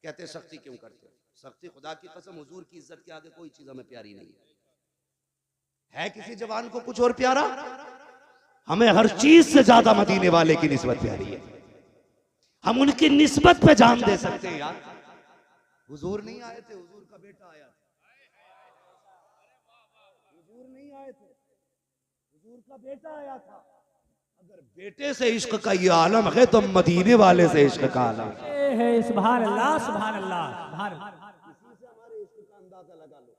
कहते सख्ती क्यों करते हो? सख्ती खुदा की कसम हुजूर की इज्जत के आगे कोई चीज हमें प्यारी नहीं है। किसी जवान को कुछ और प्यारा? हमें हर चीज से ज्यादा मदीने वाले की निस्बत प्यारी है। हम उनकी निस्बत पे जान दे सकते हैं यार। हुजूर नहीं आए थे, हुजूर का बेटा आया था। हुजूर नहीं आए थे, हुजूर का बेटा आया था। अगर बेटे से इश्क का ये आलम है तो मदीने वाले से इश्क का आलम है। सुभान अल्लाह, सुभान अल्लाह। इसी से हमारे इश्क का अंदाजा लगा लो।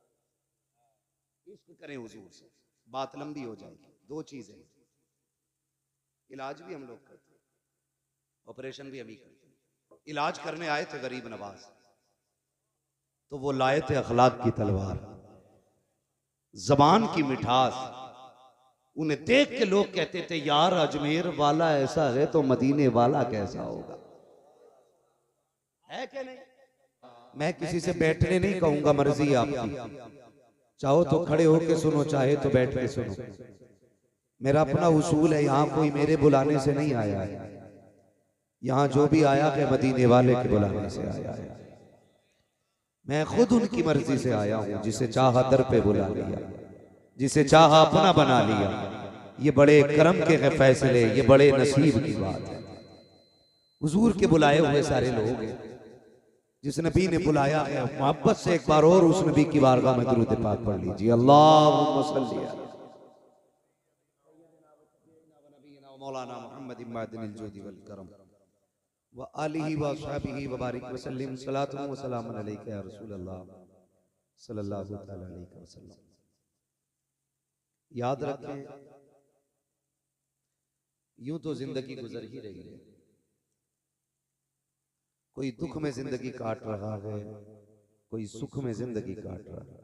इश्क करें हुजूर से, बात लंबी हो जाएगी। दो चीजें, इलाज भी हम लोग करते हैं, ऑपरेशन भी हम ही करते हैं। इलाज करने आए थे गरीब नवाज, तो वो लाए थे अखलाक की तलवार, जबान की मिठास। उन्हें देख के लोग कहते थे यार अजमेर वाला ऐसा है तो मदीने वाला कैसा होगा। है क्या नहीं? मैं किसी से बैठने नहीं कहूंगा, मर्जी आपकी। चाहो तो खड़े होके सुनो, चाहे तो बैठ के सुनो। मेरा अपना उसूल है, यहाँ कोई मेरे बुलाने से नहीं आया है। यहाँ जो भी आया है मदीने वाले के बुलाने से आया है। मैं खुद उनकी मर्जी से आया हूँ। जिसे चाहा दर पे बुला लिया, जिसे चाहा अपना बना लिया। ये बड़े करम के हैं फैसले, ये बड़े नसीब की बात है। हुजूर के बुलाए हुए सारे लोग हैं। जिस नबी ने बुलाया है, मोहब्बत से एक बार और उस नबी की बारगाह में दुरूद पाक पढ़ लीजिए। अल्लाहुम्मा सल्ली अला मौलाना मुहम्मद इमादिल जुदी वल करम व आलिहि व अस्हाबिहि व बारिक व सल्लिम सलातु व सलामुन अलैका या रसूल अल्लाह सल्लल्लाहु तआला अलैहि वसल्लम। याद रखें, यूं तो जिंदगी गुजर ही रही है। कोई दुख में जिंदगी काट रहा है, कोई सुख में जिंदगी काट रहा है।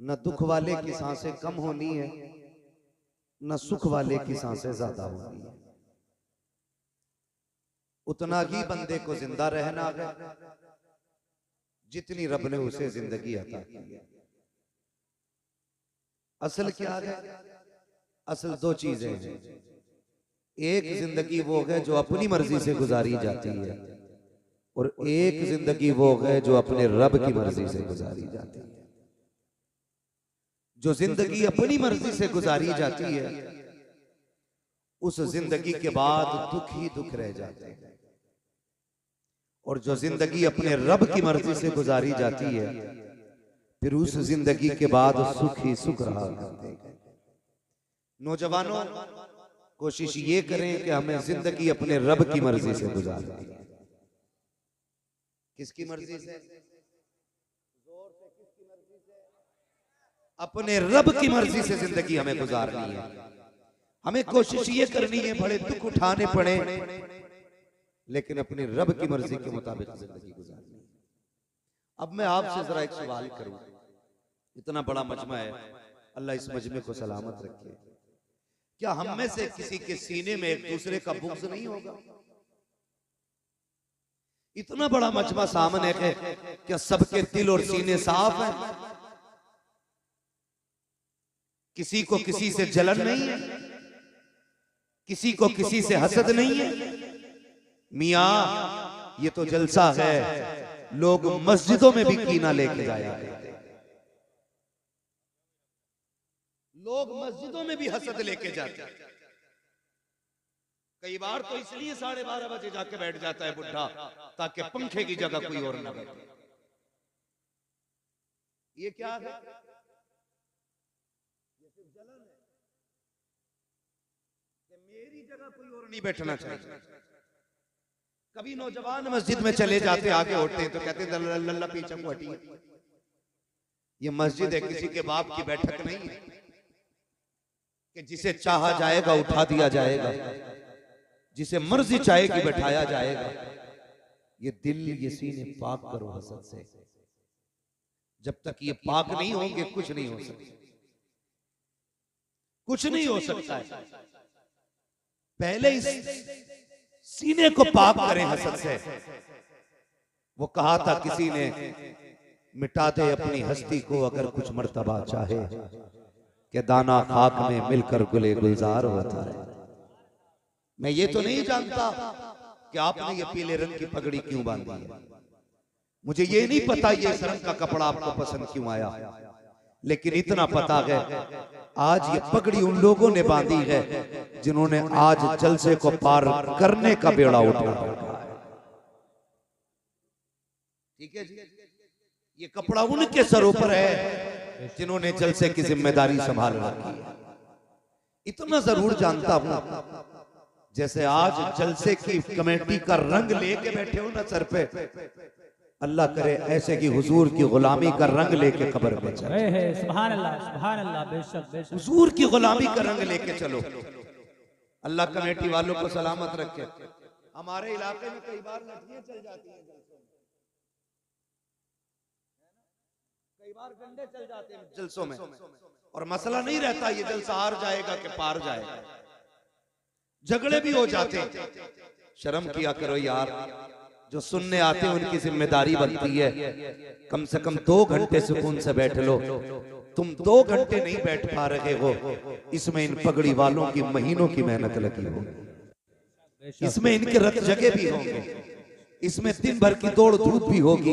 न दुख वाले की सांसें कम होनी है, न सुख वाले की सांसें ज्यादा होनी है। उतना ही बंदे को जिंदा रहना है जितनी रब ने उसे जिंदगी अता की है। असल क्या है? असल दो चीजें हैं। एक जिंदगी वो है जो अपनी मर्जी से गुजारी जाती है, और एक जिंदगी वो है जो अपने रब की मर्जी से गुजारी जाती है। जो जिंदगी अपनी मर्जी से गुजारी जाती है, उस जिंदगी के बाद दुख ही दुख रह जाते हैं। और जो जिंदगी अपने रब की मर्जी से गुजारी जाती है, फिर उस जिंदगी के बाद सुख ही सुख रहा करते हैं। नौजवानों, कोशिश ये करें कि हमें जिंदगी अपने रब की मर्जी से गुजारनी है। किसकी मर्जी से? जोर से किसकी मर्जी से? अपने रब की मर्जी से जिंदगी हमें गुजारनी है। हमें कोशिश ये करनी है, बड़े दुख उठाने पड़े, लेकिन अपने रब की मर्जी के मुताबिक जिंदगी गुजारनी है। अब मैं आपसे जरा एक सवाल करूं। इतना बड़ा मजमा है, अल्लाह इस मजमे को सलामत रखे। क्या हम में से किसी के सीने में एक दूसरे का बुग़्ज़ नहीं होगा? इतना बड़ा मजमा सामने है, क्या सबके दिल और सीने साफ हैं? किसी को किसी से जलन नहीं है, किसी को किसी से हसद नहीं है। मियां, ये तो जलसा है। लोग मस्जिदों में भी कीना लेके जाया करते हैं। लोग मस्जिदों में भी हसद लेके जाते हैं। कई बार तो इसलिए 12:30 बजे जाके बैठ जाता है बुढ़ा, ताकि पंखे की जगह कोई और ना बैठे। ये क्या है? ये सिर्फ जलन है कि मेरी जगह कोई और नहीं बैठना चाहिए। कभी नौजवान मस्जिद में चले जाते, आगे उठते हैं तो कहते लल्ला पीछे को हटिए। ये मस्जिद है, किसी के बाप की बैठक नहीं है कि जिसे चाहा जाएगा उठा दिया जाएगा, जिसे मर्जी चाहेगी बैठाया जाएगा। ये दिल, ये सीने पाक करो हसद से। जब तक ये पाक नहीं होंगे कुछ नहीं हो सकता, कुछ नहीं हो सकता है। पहले इस सीने को पाक करें हसद से। वो कहा था किसी ने, मिटा दे अपनी हस्ती को अगर कुछ मर्तबा चाहे, कि दाना खाक में मिलकर गुले गुलजार होता है। मैं ये तो नहीं जानता कि आपने ये पीले रंग की पगड़ी क्यों बांधी है। मुझे ये नहीं पता ये इस रंग का कपड़ा आपको पसंद क्यों आया, लेकिन इतना पता है आज ये पगड़ी उन लोगों ने बांधी है जिन्होंने आज जलसे को पार करने का बेड़ा उठाया। ठीक है जी, ये कपड़ा उनके सरों पर है जिन्होंने जलसे की जिम्मेदारी संभाल रखी है। इतना जरूर जानता हूं, जैसे आज जलसे की कमेटी का रंग लेके बैठे हो ना सर पे, अल्लाह करे ऐसे की हुजूर की गुलामी का रंग लेके कब्र में चले। सुभान अल्लाह, बेशक बेशक। हुजूर की गुलामी का रंग लेके चलो। अल्लाह कमेटी वालों को सलामत रखे। हमारे इलाके में कई बार लड़कियां चल जाती हैं, कई बार गंडे चल जाते हैं जलसों में, और मसला नहीं रहता ये जलसा हार जाएगा कि पार जाएगा, झगड़े भी हो जाते हैं। शर्म किया करो यार, जो सुनने आते हैं उनकी जिम्मेदारी बनती है कम से कम 2 घंटे सुकून से बैठ लो। तुम 2 घंटे नहीं बैठ पा रहे हो, इसमें इन पगड़ी वालों की महीनों की मेहनत लगी हो, इसमें इनके रत जगे भी होंगे, इसमें दिन भर की दौड़ धूप भी होगी।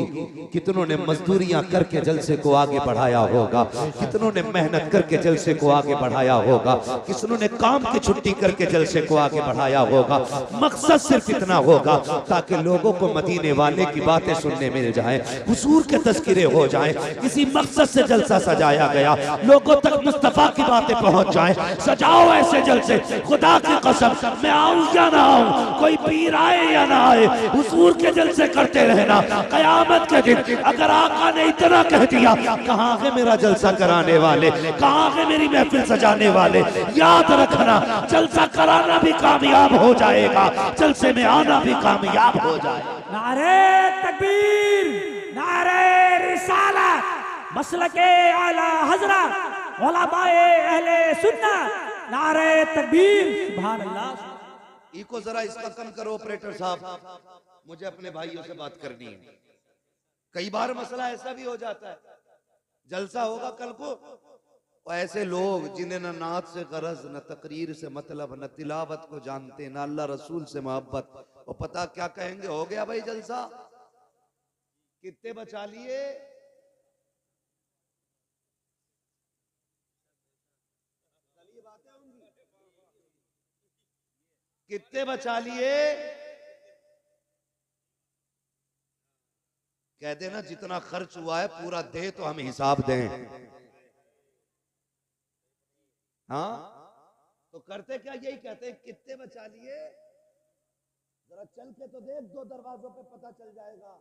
कितनों ने मजदूरियां करके जलसे को आगे बढ़ाया होगा, कितनों ने मेहनत करके जलसे को आगे बढ़ाया होगा, कितनों ने काम की छुट्टी करके जलसे को आगे बढ़ाया होगा। मकसद सिर्फ इतना होगा ताकि लोगों को मदीने वाले की बातें सुनने मिल जाएं, हुजूर के तज़किरे हो जाएं। इसी मकसद से जलसा सजाया गया, लोगों तक मुस्तफा की बातें पहुंच जाएं। सजाओ ऐसे जलसे, खुदा की कसम, मैं आऊं या ना आऊं, कोई पीर आए या ना आए, हुजूर के जलसे करते रहना। कयामत के दिन अगर आका ने इतना कह दिया, कहां है मेरा जलसा कराने वाले, कहां है मेरी महफिल सजाने वाले। याद रखना, जलसा कराना भी कामयाब हो जाएगा, जलसे में आना भी कामयाब हो जाएगा। नारे तकबीर, नारे रिसालत, मसलके आला हजरत, उलमाए अहले सुन्नत, नारे तकबीर। सुभान अल्लाह। इको जरा इसका कम करो ऑपरेटर साहब, मुझे अपने भाइयों से बात करनी है। कई बार मसला ऐसा भी हो जाता है, जलसा होगा कल को, और ऐसे लोग जिन्हें न नात से गरज, न तकरीर से मतलब, न तिलावत को जानते, न अल्लाह रसूल से मोहब्बत, और पता क्या कहेंगे, हो गया भाई जलसा, कितने बचा लिए। कितने बचा लिए, कह देना जितना खर्च हुआ है पूरा दे तो हम हिसाब दें। हाँ तो करते क्या, यही कहते हैं कितने बचा लिए, जरा चल के तो देख, 2 दरवाजों पे पता चल जाएगा।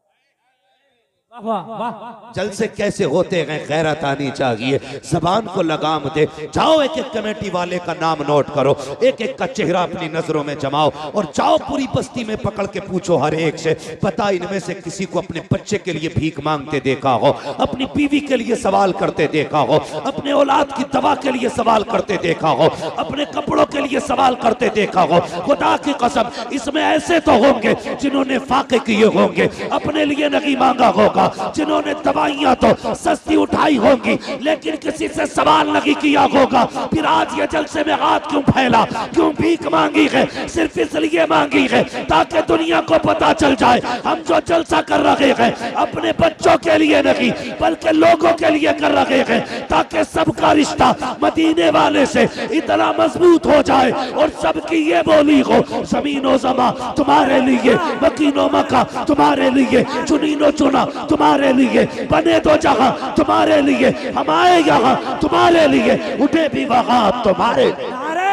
वाह वाह। जलसे कैसे होते हैं गैरत आनी चाहिए, जबान को लगाम दे। जाओ एक एक कमेटी वाले का नाम नोट करो, एक एक का चेहरा अपनी नजरों में जमाओ, और जाओ पूरी बस्ती में पकड़ के पूछो हर एक से, पता इनमें से किसी को अपने बच्चे के लिए भीख मांगते देखा हो, अपनी बीवी के लिए सवाल करते देखा हो, अपने औलाद की दवा के लिए सवाल करते देखा हो, अपने कपड़ों के लिए सवाल करते देखा हो। खुदा की कसम, इसमें ऐसे तो होंगे जिन्होंने फाके किए होंगे, अपने लिए नहीं मांगा होगा, जिन्होंने दवाइयां तो सस्ती उठाई होंगी लेकिन किसी से सवाल नहीं किया होगा। फिर आज ये जलसे में हाथ क्यों फैला, क्यों भीख मांगी है, सिर्फ इसलिए मांगी है ताकि दुनिया को पता चल जाए हम जो जलसा कर रहे हैं अपने बच्चों के लिए नहीं बल्कि लोगों के लिए कर रहे हैं, ताकि सबका रिश्ता मदीने वाले से इतना मजबूत हो जाए और सबकी ये बोली हो, जमीनो जमा तुम्हारे लिए, मकीनो मका तुम्हारे लिए, चुनीनो चुना तुम्हारे लिए, बने तो जहां तुम्हारे लिए, हम आए यहाँ तुम्हारे लिए, उठे भी वहां तुम्हारे। नारे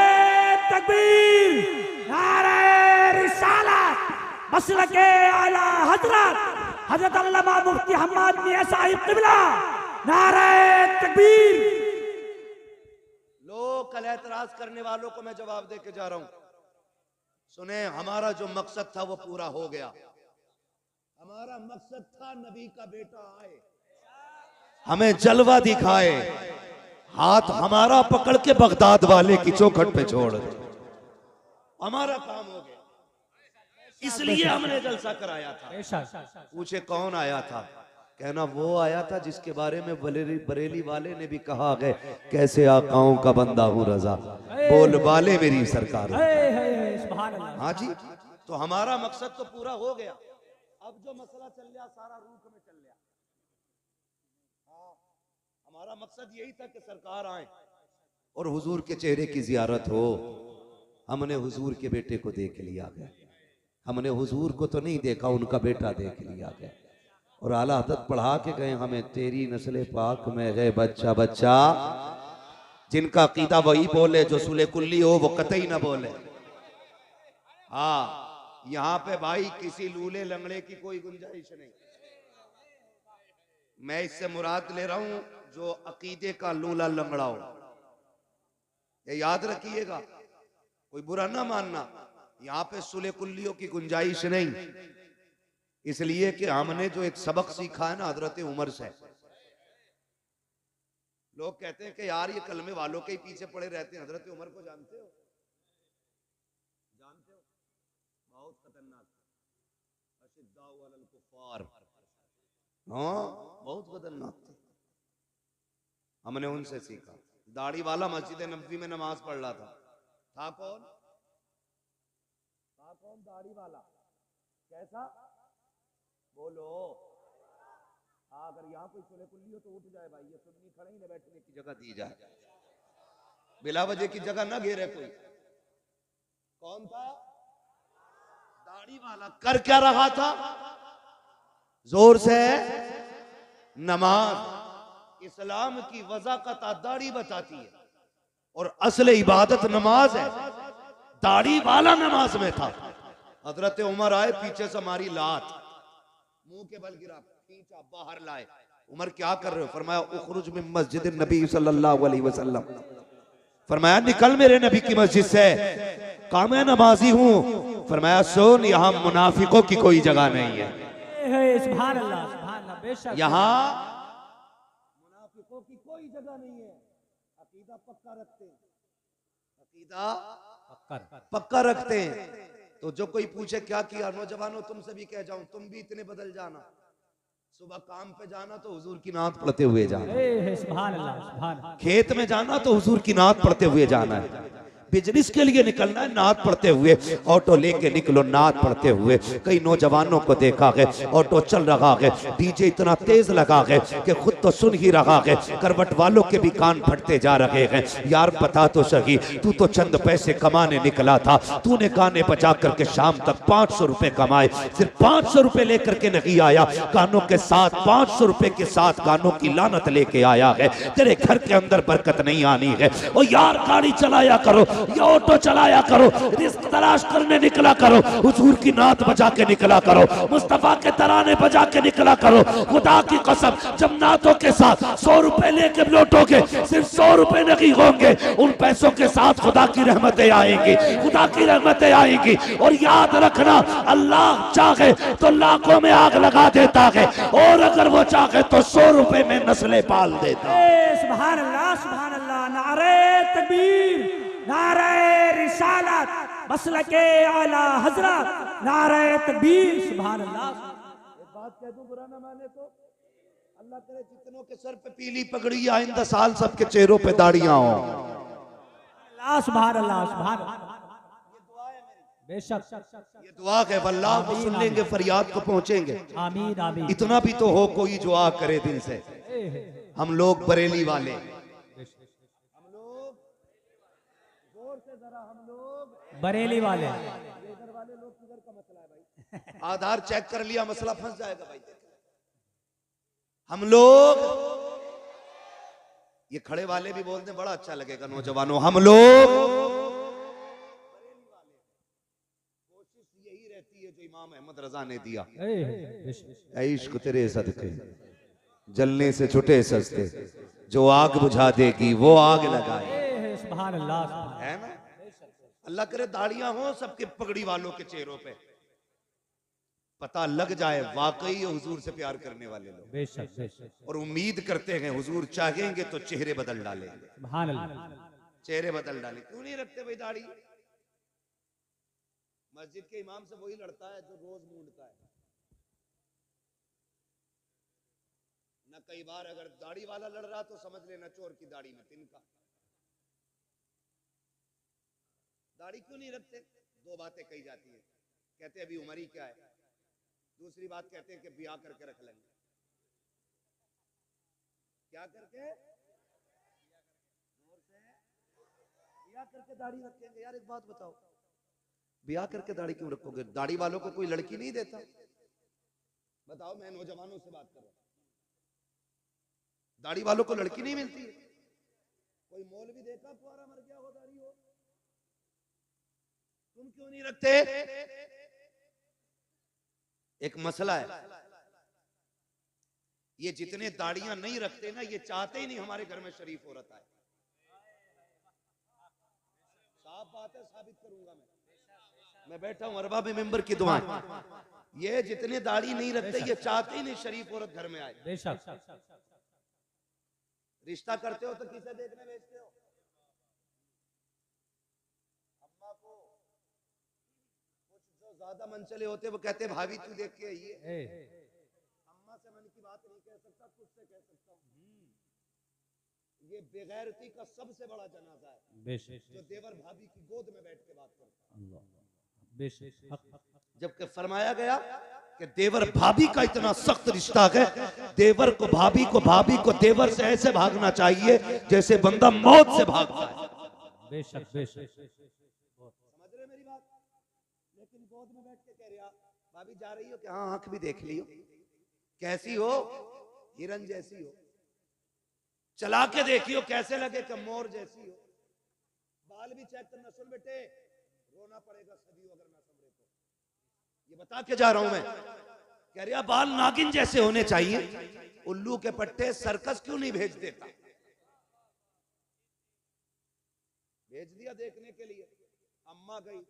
तकबीर, नारे रिसालत, मसलके आला हजरत, हजरत अल्लामा मुफ्ती हम्माद मियां साहिब क़िबला, नारे तकबीर। लोग कल एतराज करने वालों को मैं जवाब दे के जा रहा हूं, सुने, हमारा जो मकसद था वो पूरा हो गया। हमारा मकसद था नबी का बेटा आए, हमें जलवा दिखाए, हाथ हमारा पकड़ के बगदाद वाले की चौखट पे छोड़ दे, हमारा काम हो गया। इसलिए हमने जलसा कराया था। पूछे कौन आया था, कहना वो आया था जिसके बारे में बरेली वाले ने भी कहा है, कैसे आकाओं का बंदा हूं रजा, बोल बाले मेरी सरकार। हाँ जी, तो हमारा मकसद तो पूरा हो गया। अब जो मसला चल रहा सारा रूख में चल रहा। हाँ, हमारा मकसद यही था कि सरकार आए और हुजूर के चेहरे की जियारत हो। हमने हुजूर के बेटे को देख लिया गया, हमने हुजूर को तो नहीं देखा, उनका बेटा देख लिया गया। और आला हज़रत पढ़ा के गए हमें, तेरी नस्ल पाक में है बच्चा बच्चा, जिनका अकीदा वही बोले, जो सुले कुल्ली हो वो कतई ना बोले। हाँ, यहाँ पे भाई किसी लूले लंगड़े की कोई गुंजाइश नहीं। मैं इससे मुराद ले रहा हूं जो अकीदे का लूला लंगड़ा हो। ये याद रखिएगा, कोई बुरा ना मानना, यहाँ पे सुले कुल्लियों की गुंजाइश नहीं। इसलिए कि हमने जो एक सबक सीखा है ना हजरत उमर से। लोग कहते हैं कि यार ये कलमे वालों के ही पीछे पड़े रहते हैं। हजरत उमर को जानते हो? जानते हो? बहुत खतरनाक, अशिद्दाउ अलल कुफ्फार। हाँ, बहुत खतरनाक थे। हमने उनसे सीखा। दाढ़ी वाला मस्जिद नबवी में नमाज पढ़ रहा था कौन? था कौन दाढ़ी वाला? कैसा? बोलो। अगर यहाँ कोई सुले कुल्ली हो तो उठ जाए भाई, ये सुन्नी खड़े ही न बैठने की जगह दी जाए, बिला वजह की जगह ना घेरे कोई। कौन था? दाढ़ी वाला। कर क्या रहा था? जोर से नमाज। इस्लाम की वज़ाकत दाढ़ी बताती है और असल इबादत नमाज है। दाढ़ी वाला नमाज में था। हजरत उमर आए, पीछे से मारी लात, मुंह के बल गिरा, खींचा, बाहर लाए। उमर क्या कर रहे हो? फरमाया उखरुज मिन मस्जिद नबी सल्लल्लाहु अलैहि वसल्लम। फरमाया निकल मेरे नबी की मस्जिद से, कहा मैं नमाजी हूं। फरमाया सुन, यहां मुनाफिकों की कोई जगह नहीं है। सुभान अल्लाह, सुभान अल्लाह, बेशक यहां मुनाफिकों की कोई जगह नहीं है। अकीदा पक्का रखते हैं, अकीदा पक्का रखते हैं। तो जो कोई पूछे क्या किया, नौजवानों तुमसे भी कह जाऊं, तुम भी इतने बदल जाना। सुबह काम पे जाना तो हुजूर की नात पढ़ते हुए जाना, सुभान अल्लाह, सुभान। खेत में जाना तो हुजूर की नात पढ़ते हुए जाना है, बिजनेस के लिए निकलना है नात पढ़ते हुए, ऑटो लेके निकलो नात पढ़ते हुए। कई नौजवानों को देखा है ऑटो चल रहा है, डीजे इतना तेज लगा है कि खुद तो सुन ही रहा है, करवट वालों के भी कान फटते जा रहे हैं। यार बता तो सही, तू तो चंद पैसे कमाने निकला था, तूने गाने बजा करके शाम तक 500 रुपए कमाए, सिर्फ 500 रुपए लेकर के नहीं आया, गानों के साथ 500 रुपए के साथ गानों की लानत लेके आया है। तेरे घर के अंदर बरकत नहीं आनी है। ओ यार गाड़ी चलाया करो, ये ऑटो चलाया करो, रिस्क तलाश करने निकला करो, हुजूर की नात बजा के निकला करो, मुस्तफा के तराने बजा के निकला करो। खुदा की कसम, जब नातों के साथ 100 रुपए लेके लौटोगे, सिर्फ 100 रुपए नहीं होंगे, उन पैसों के साथ खुदा की रहमतें आएंगी, खुदा की रहमतें आएंगी। और याद रखना, अल्लाह चाहे तो लाखों में आग लगा देता है, और अगर वो चाहे तो 100 रुपए में नस्लें पाल देता है। सुभान अल्लाह, सुभान अल्लाह। नारे तकबीर, नारे रिसालत, मसलके आला हजरत, नारे तकबीर, सुभान अल्लाह। एक बात कह दूं, बुरा ना माने तो, अल्लाह करे जितनों के सर पे पीली पगड़ी, आइंदा साल सबके चेहरों पे दाढ़ियां हो। सुभान अल्लाह, सुभान अल्लाह। ये दुआ है मेरी, बेशक ये दुआ है, वल्लाह को सुन लेंगे, फरियाद को पहुंचेंगे। आमीन, आमीन। इतना भी तो हो कोई जो आ करे दिल से। हम लोग बरेली वाले, हम लोग जोर से जरा, हम लोग बरेली वाले। इधर वाले लोग किधर का मसला है भाई? आधार चेक कर लिया, मसला फंस जाएगा भाई। हम लोग, ये खड़े वाले भी बोलते हैं, बड़ा अच्छा लगेगा नौजवानों, हम लोग कोशिश यही रहती है जो इमाम अहमद रजा ने दिया, इश्क तेरे सदके जलने से छुटे सस्ते, जो आग बुझा देगी वो आग लगाए। सुभान अल्लाह, है ना? अल्लाह करे दाढ़ियां हो सबके पगड़ी वालों के चेहरों पे, पता लग जाए वाकई हुजूर से प्यार करने वाले लोग। बेशक, बेशक। और उम्मीद करते हैं हुजूर चाहेंगे तो चेहरे बदल डालेंगे। सुभान अल्लाह। चेहरे बदल डाले। क्यों नहीं रखते भाई दाढ़ी? मस्जिद के इमाम से वही लड़ता है जो रोज मूंढता है ना। कई बार अगर दाढ़ी वाला लड़ रहा तो समझ लेना चोर की दाढ़ी में तिनका। दाढ़ी क्यों नहीं रखते? दो बातें कही जाती है। कहते अभी उम्र ही क्या है। दूसरी बात कहते हैं कि ब्याह करके रख लेंगे। क्या करके? ब्याह करके दाढ़ी रखेंगे। यार एक बात बताओ, ब्याह करके दाढ़ी क्यों रखोगे? दाढ़ी वालों को कोई लड़की नहीं देता? बताओ, मैं नौजवानों से बात कर रहा हूं, दाढ़ी वालों को लड़की नहीं मिलती है? कोई मौलवी देखा कुआरा मर गया हो दाढ़ी हो? तुम क्यों नहीं रखते? एक मसला है, ये जितने दाढ़ियां नहीं रखते ना, ये चाहते ही नहीं हमारे घर में शरीफ औरत आए। साफ बात है, साबित करूंगा मैं बैठा हूं अरबा में मेंबर की दुआएं। ये जितने दाढ़ी नहीं रखते, ये चाहते ही नहीं शरीफ औरत घर में आए। रिश्ता करते हो तो किसे देखने भेजते हो? अम्मा को। कुछ जो ज्यादा मनचले होते वो कहते भाभी तू देख के आइए। अम्मा से मन की बात नहीं कह सकता, खुद से कह सकता हूँ। ये बेगैरती का सबसे बड़ा जनाजा है जो देवर भाभी की गोद में बैठ के बात करता है। जबकि फरमाया गया कि देवर भाभी का इतना सख्त रिश्ता है, देवर को भाभी को देवर से ऐसे भागना चाहिए जैसे बंदा मौत से भागता है। बेशक समझ रहे मेरी बात? लेकिन गोद में बैठ के कह रहा भाभी जा रही हो कि हाँ, आंख भी देख लियो, कैसी हो? हिरन जैसी हो। चला के देखियो कैसे लगे कि मोर जैसी हो। बाल भी चेक करना। सुन बेटे, रोना पड़ेगा सदियों अगर ना संभले तो। ये बता के जा रहा हूं मैं। कह रहा बाल नागिन जैसे होने चाहिए। उल्लू के पट्टे सर्कस क्यों नहीं भेज देता? भेज दिया देखने के लिए। अम्मा गई,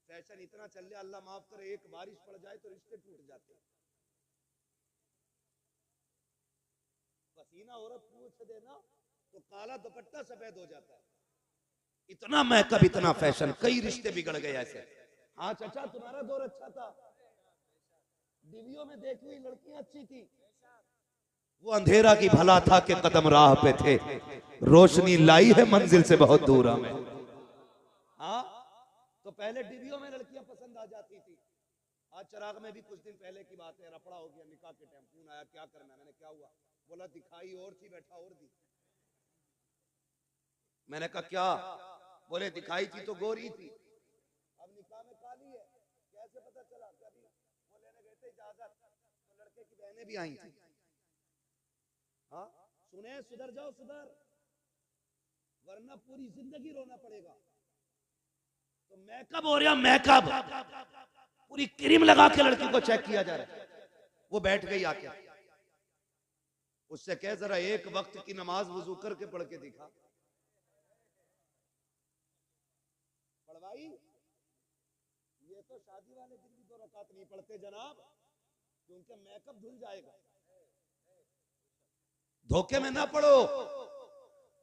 फैशन इतना चल रहा, अल्लाह माफ करे, एक बारिश पड़ जाए तो रिश्ते टूट जाते। पसीना औरत पूछ देना तो काला दुपट्टा सफेद हो जाता है। इतना मेकअप, इतना फैशन, कई रिश्ते बिगड़ गए ऐसे। हाँ चाचा, तुम्हारा दौर अच्छा था, टीवियों में देखी हुई लड़कियां अच्छी थी। वो अंधेरा की भला था कि कदम राह पे थे, रोशनी लाई है मंजिल से बहुत दूर हमें। हाँ, तो पहले टीवियों में लड़कियां पसंद आ जाती थी। आज चिराग में भी कुछ दिन पहले की बात है, रफड़ा हो गया निकाह के टाइम। फोन आया, क्या करना? मैंने क्या हुआ? बोला दिखाई और थी, बैठा और दी। मैंने कहा क्या? बोले दिखाई थी तो गोरी थी, अब निकाह में काली है। कैसे पता चला? कभी वो लेने गए थे इजाजत, तो लड़के की बहनें भी आई थी। हाँ सुने, सुधर जाओ, सुधर, वरना पूरी जिंदगी रोना पड़ेगा। तो मेकअप हो रहा, मेकअप पूरी क्रीम लगा के लड़की को चेक किया जा रहा है। वो बैठ गई आके, उससे कह जरा एक वक्त की नमाज वुजू करके पढ़ के दिखा। पढ़वाई? ये तो शादी वाले दिन भी 2 रकात नहीं पढ़ते जनाब, क्योंकि मेकअप धुल जाएगा। धोखे में ना पड़ो।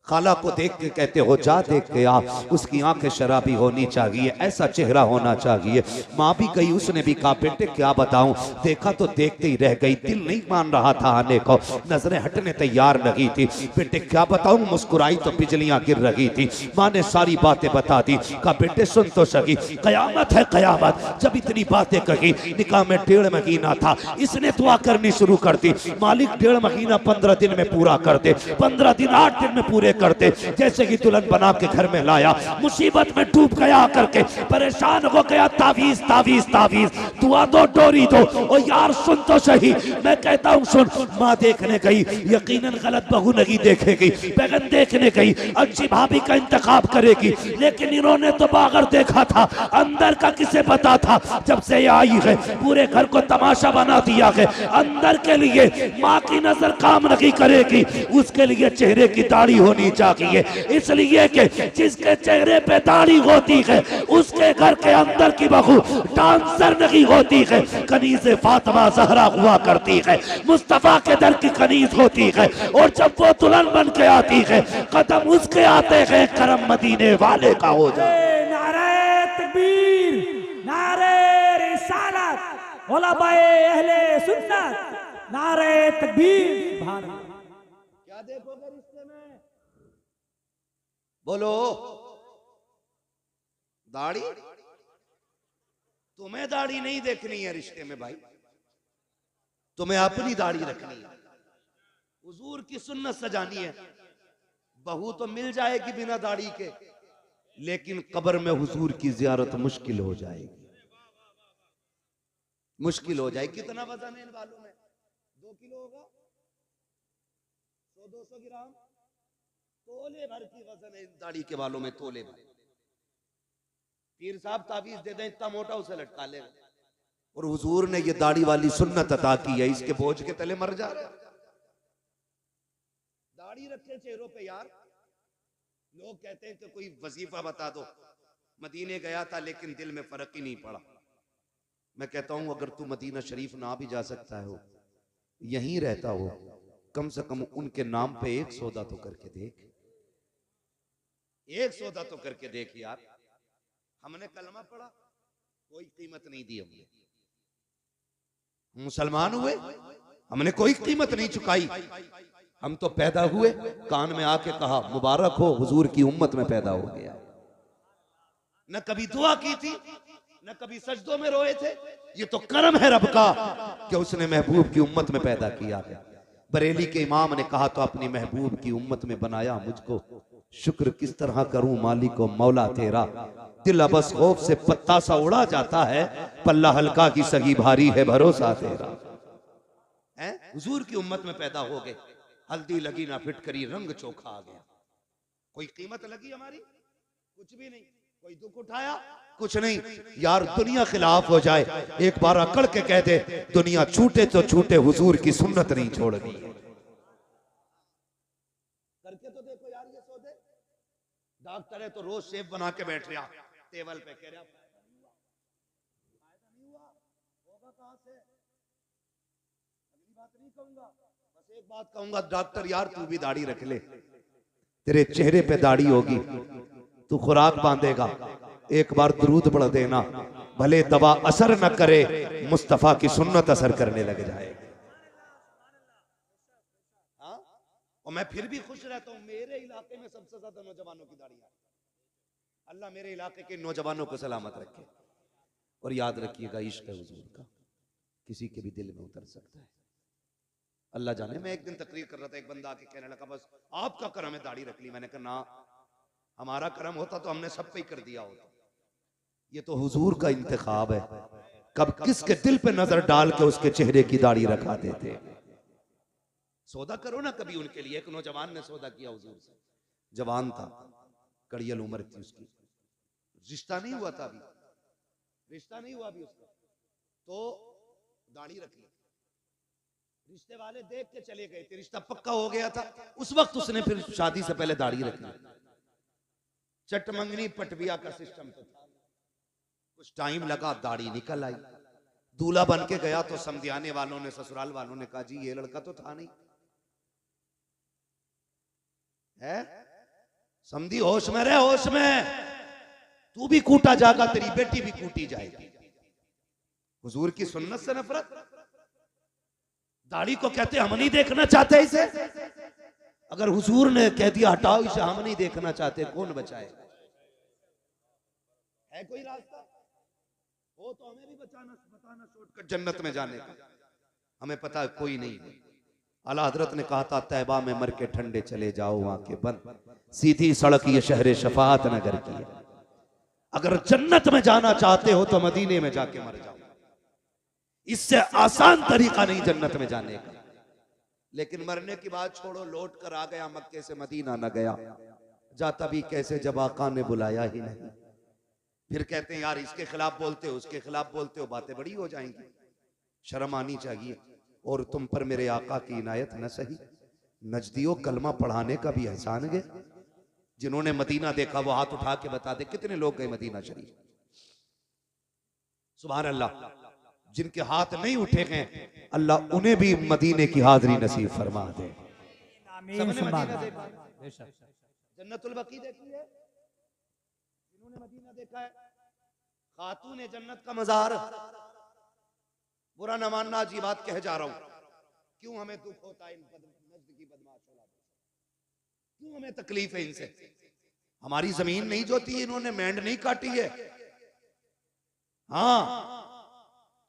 खाला को देख के कहते हो जा देख के आ, उसकी आंखें शराबी होनी चाहिए, ऐसा चेहरा होना चाहिए। माँ भी गई, उसने भी कहा बेटे क्या बताऊं, देखा तो देखते ही रह गई, दिल नहीं मान रहा था आने को, नजरें हटने तैयार लगी थी। बेटे क्या बताऊं, मुस्कुराई तो बिजलियां गिर रही थी। माँ ने सारी बातें बता दी। कहा बेटे सुन तो सकी, कयामत है कयामत। जब इतनी बातें कही, निकाह में 1.5 महीना था, इसने दुआ करनी शुरू कर दी, मालिक 1.5 महीना 15 दिन में पूरा कर दे। 15 दिन 8 दिन में पूरे करते। जैसे कि दुल्हन बना के घर में लाया, मुसीबत में डूब गया करके परेशान हो गया। तावीज तावीज तावीज, दुआ दो, डोरी दो। ओ यार सुन तो सही, मैं कहता हूँ सुन। माँ देखने गई, यकीनन गलत बहू नहीं देखेगी, बहन देखने गई, अच्छी भाभी का इंतखाब करेगी, लेकिन इन्होंने तो बागर देखा था, अंदर का किसे पता था। जब से ये आई है पूरे घर को तमाशा बना दिया है। अंदर के लिए माँ की नजर काम नहीं करेगी, उसके लिए चेहरे की दाढ़ी होनी चाहिए, इसलिए कि जिसके चेहरे पे दाढ़ी होती है उसके घर के अंदर की बहू डांसर नहीं होती है। कनीज़ फातिमा ज़हरा हुआ करती है, मुस्तफा के दर की कनीज होती है, और जब वो दुल्हन बन के आती है कदम उसके आते हैं, करम मदीने वाले का हो जाए। नारे तकबीर, नारे रिसालत, उलमाए अहले सुन्नत, नारे तकबीर। क्या देखोगे रिश्ते में? बोलो। दाढ़ी? तुम्हें दाढ़ी नहीं देखनी है रिश्ते में भाई, तुम्हें अपनी दाढ़ी रखनी है, हुजूर की सुन्नत सजानी है। बहू तो मिल जाएगी बिना दाढ़ी के, लेकिन कब्र में हुजूर की जियारत मुश्किल हो जाएगी, मुश्किल हो जाएगी। कितना वजन है इन बालों में? 2 किलो होगा, 100-200 ग्राम, तोले भर की वजन है इन दाढ़ी के बालों में, तोले भर। पीर साहब ताबीज दे दें इतना मोटा, उसे लटका ले। और हुजूर ने ये दाढ़ी वाली सुन्नत अता की है, इसके बोझ के तले मर जा रहे हैं। दाढ़ी रखे चेहरों पे यार। लोग कहते हैं कि कोई वजीफा बता दो। मदीने गया था लेकिन दिल में फर्क ही नहीं पड़ा। मैं कहता हूं अगर तू मदीना शरीफ ना भी जा सकता हो, यहीं रहता हो, कम से कम उनके नाम पे एक सौदा तो करके देख, एक सौदा तो करके देख यार। हमने कलमा पढ़ा, कोई कीमत नहीं दी हमने। मुसलमान हुए, हमने कोई कीमत नहीं चुकाई। हम तो पैदा हुए, कान में आके कहा मुबारक हो हुजूर की उम्मत में पैदा हो गया। न कभी दुआ की थी, न कभी सजदों में रोए थे। ये तो करम है रब का कि उसने महबूब की उम्मत में पैदा किया है। बरेली के इमाम ने कहा तो अपनी महबूब की उम्मत में बनाया मुझको, शुक्र किस तरह करूं मालिक को मौला तेरा। दिल अबस खौफ से पत्ता सा उड़ा जाता है, पल्ला हल्का की सगी भारी है भरोसा तेरा। हुजूर की उम्मत में पैदा हो गए, हल्दी लगी ना फिटकरी, रंग चोखा आ गया। कोई कीमत लगी हमारी? कुछ भी नहीं। कोई दुख उठाया? कुछ नहीं। यार दुनिया खिलाफ हो जाए, एक बार अकड़ के कह दे दुनिया छूटे तो छूटे, हुजूर की सुन्नत नहीं छोड़नी है। करके तो देखो यार ये सौदे। डॉक्टर है तो रोज शेप बना के बैठ रहा टेबल पे, कह रहा फायदा नहीं हुआ, होगा कहां से? अगली बात नहीं कहूंगा, बस एक बात कहूंगा, डॉक्टर यार तू भी दाढ़ी रख ले, तेरे चेहरे पे दाढ़ी होगी, तू खुराक बांधेगा, एक बार दुरूद पढ़ देना, भले दवा असर न करे, मुस्तफा की सुन्नत असर करने लग जाए। हाँ? और मैं फिर भी खुश रहता हूं, मेरे इलाके में सबसे ज्यादा नौजवानों की दाढ़ी है। अल्लाह मेरे इलाके के नौजवानों को सलामत रखे। और याद रखिएगा इश्क है हुजूर का किसी के भी दिल में उतर सकता है। अल्लाह जाने। मैं एक दिन तकरीर कर रहा था, एक बंदा आके कहने लगा बस आपका करम है दाढ़ी रख ली। मैंने कहा ना, हमारा करम होता तो हमने सब पे ही कर दिया होता। ये तो हुजूर का इंतखाब है, कब किसके दिल पे नजर डाल के उसके चेहरे की दाढ़ी रखा देते। सौदा करो ना कभी उनके लिए। एक नौजवान ने सौदा किया हुजूर से, जवान था, कड़ियल उम्र थी उसकी, रिश्ता नहीं हुआ था अभी, रिश्ता नहीं हुआ अभी उसका, तो दाढ़ी रख ली। रिश्ते वाले देख के चले गए थे, रिश्ता पक्का हो गया था। उस वक्त उसने फिर शादी से पहले दाढ़ी रख ली। चटमंगनी पटबिया का सिस्टम तो था। कुछ टाइम लगा, दाढ़ी निकल आई। दूल्हा बन के गया तो समझाने वालों ने, ससुराल वालों ने कहा जी ये लड़का तो था नहीं है, समझी होश में रहे, होश में। तू भी कूटा जाएगा, तेरी बेटी भी कूटी जाएगी। हुजूर की सुन्नत से नफरत। दाढ़ी को कहते हम नहीं देखना चाहते इसे। अगर हुजूर ने कह दिया हटाओ इसे, हम नहीं देखना चाहते, कौन बचाएगा? है कोई रास्ता हो तो हमें भी बताना शॉर्टकट जन्नत में जाने का। हमें पता है कोई नहीं। आला हजरत ने कहा था तैबा में मर के ठंडे चले जाओ, आंखें बंद, सीधी सड़क ये शहर शफात नगर की है। अगर जन्नत में जाना चाहते हो तो मदीने में जाके मर जाओ, इससे आसान तरीका नहीं जन्नत में जाने का। लेकिन मरने की बात छोड़ो, लौट कर आ गया मक्के से मदीना न गया, जाता भी कैसे जब आका ने बुलाया ही नहीं। फिर कहते हैं यार इसके खिलाफ बोलते हो, उसके खिलाफ बोलते हो, बातें बड़ी हो जाएंगी, शर्म आनी चाहिए। और तुम पर मेरे आका की इनायत न सही, नजदियों कलमा पढ़ाने का भी एहसान है। जिन्होंने मदीना देखा वो हाथ उठा के बता दे कितने लोग गए मदीना शरीफ। सुभान अल्लाह। जिनके हाथ नहीं उठे गए, अल्लाह उन्हें भी मदीने की हाजिरी नसीब फरमा दे। सबने मदीना देखा, जन्नतुल बकी देखी है, जिन्होंने मदीना देखा है। खातून जन्नत का मजार, बुरा न मानना, आज ये बात कह जा रहा हूं। क्यों हमें दुख होता है इन नज्द की बदमाश औलाद से? क्यों हमें तकलीफ है इनसे? हमारी जमीन नहीं जोती, इन्होंने मैंड नहीं काटी है, हाँ,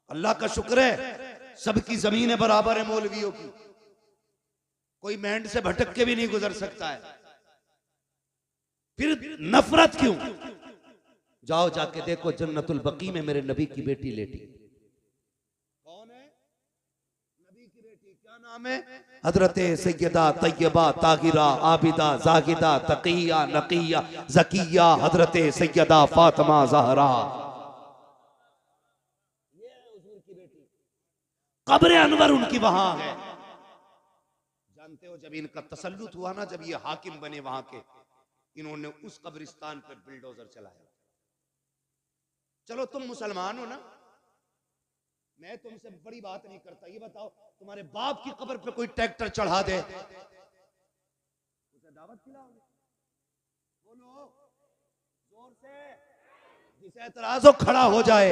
अल्लाह का शुक्र है सबकी जमीनें बराबर है मौलवियों की, कोई मैंड से भटक के भी नहीं गुजर सकता है। फिर नफरत क्यों? जाओ जाके देखो जन्नतुल बकी में मेरे नबी की बेटी लेटी। कौन है नबी की बेटी? क्या नाम है? हजरत सैयदा तैयबा ताहिरा आबिदा जाहिदा तकिया नकिया जकिया हजरत सैयदा फातिमा ज़हरा। ये हुजूर की बेटी। कब्र अनवर उनकी वहां है। जानते हो जब इनका तसल्लुत हुआ ना, जब ये हाकिम बने वहां के, इन्होंने उस कब्रिस्तान पर बुलडोजर चलाया। चलो तुम मुसलमान हो ना, मैं तुमसे बड़ी बात नहीं करता। ये बताओ तुम्हारे बाप की कब्र पे कोई ट्रैक्टर चढ़ा दे, उसे दावत खिलाओगे? बोलो जोर से। जिसे एतराज हो खड़ा हो जाए,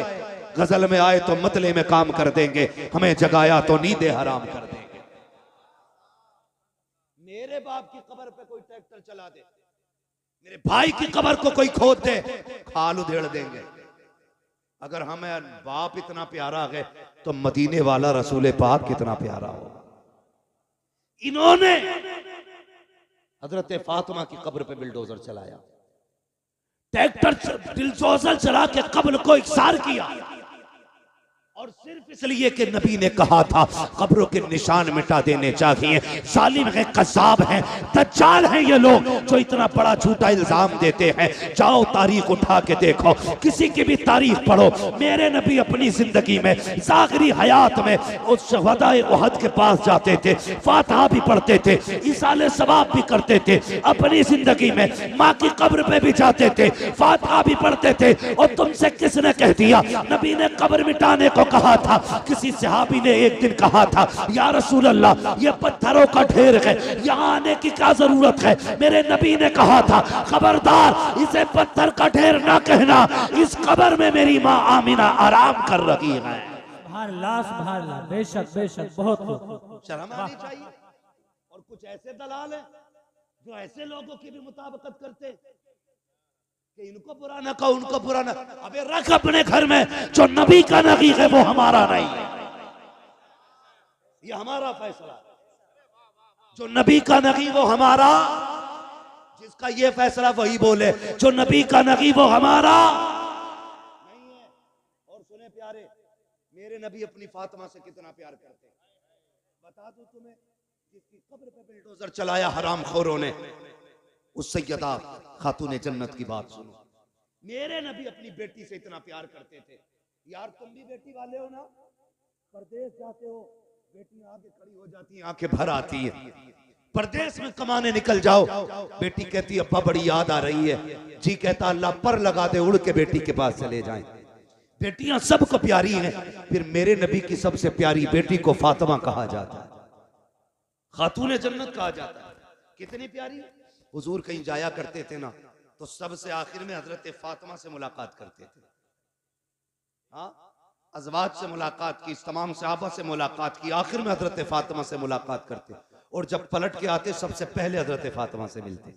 गजल में आए तो मतले में काम कर देंगे, हमें जगाया तो नींदे हराम कर देंगे। मेरे बाप की कब्र पे कोई ट्रैक्टर चला दे, मेरे भाई की कब्र को कोई खोद दे, खाल उधेड़ देंगे। अगर हमें बाप इतना प्यारा है तो मदीने वाला रसूल पाक कितना प्यारा हो। इन्होंने हजरत फातिमा की कब्र पे बुलडोजर चलाया, ट्रैक्टर बुलडोजर चला के कब्र को इकसार किया, और सिर्फ इसलिए कि नबी ने कहा था कब्रों के निशान मिटा देने चाहिए। जालिम है, कज़्ज़ाब है, दज्जाल हैं ये लोग जो इतना बड़ा झूठा इल्जाम देते हैं। जाओ तारीख उठा के देखो, किसी की भी तारीख पढ़ो। मेरे नबी अपनी जिंदगी में ज़ाहिरी हयात में उस शहदाए उहद के पास जाते थे, फातिहा भी पढ़ते थे, इसाले सवाब भी करते थे। अपनी जिंदगी में माँ की कब्र पे भी जाते थे, फातिहा भी पढ़ते थे। और तुमसे किसने कह दिया? नबी ने कब्र मिटाने को कहा था। किसी सहाबी ने एक दिन कहा था, या रसूल अल्लाह ये पत्थरों का ढेर है, यहाँ आने की क्या जरूरत है? मेरे नबी ने कहा था, खबरदार इसे पत्थर का ढेर ना कहना, इस कब्र में मेरी माँ आमिना आराम कर रही है। बेशक बेशक, बहुत खूब। शर्म आनी चाहिए। और कुछ ऐसे दलाल हैं जो ऐसे लोगों की भी मुताबिकत करते कि इनको बुरा ना कहो, उनको बुरा ना। अबे रख अपने घर में, जो नबी का नबी है वो हमारा नहीं है, ये हमारा फैसला। जो नबी का नबी वो हमारा, जिसका ये फैसला वही बोले, जो नबी का नबी वो हमारा नहीं है। और सुने प्यारे, मेरे नबी अपनी फातिमा से कितना प्यार करते हैं। बता दूं तुम्हें, जिसकी कब्र पे बुलडोजर चलाया हरामखोरों ने, उस सैयदा खातून जन्नत की बात सुनो। मेरे नबी अपनी बेटी से इतना प्यार करते थे। यार तुम भी बेटी वाले हो ना, परदेश जाते हो, बेटियां आगे खड़ी हो जाती हैं, आंखें भर आती हैं। परदेश में कमाने निकल जाओ, बेटी कहती है अब्बा बड़ी याद आ रही है, जी कहता अल्लाह पर लगा दे, उड़ के बेटी के पास चले जाएं। बेटियां सबको प्यारी हैं, फिर मेरे नबी की सबसे प्यारी बेटी को फातिमा कहा जाता है, खातून जन्नत कहा जाता है। कितनी प्यारी। हुजूर कहीं जाया करते थे ना, तो सबसे आखिर में हजरत फातिमा से मुलाकात करते थे। हाँ, अज़वाज से मुलाकात की, तमाम सहाबा से मुलाकात की, आखिर में हजरत फातिमा से मुलाकात करते। और जब पलट के आते सबसे पहले हजरत फातिमा से मिलते।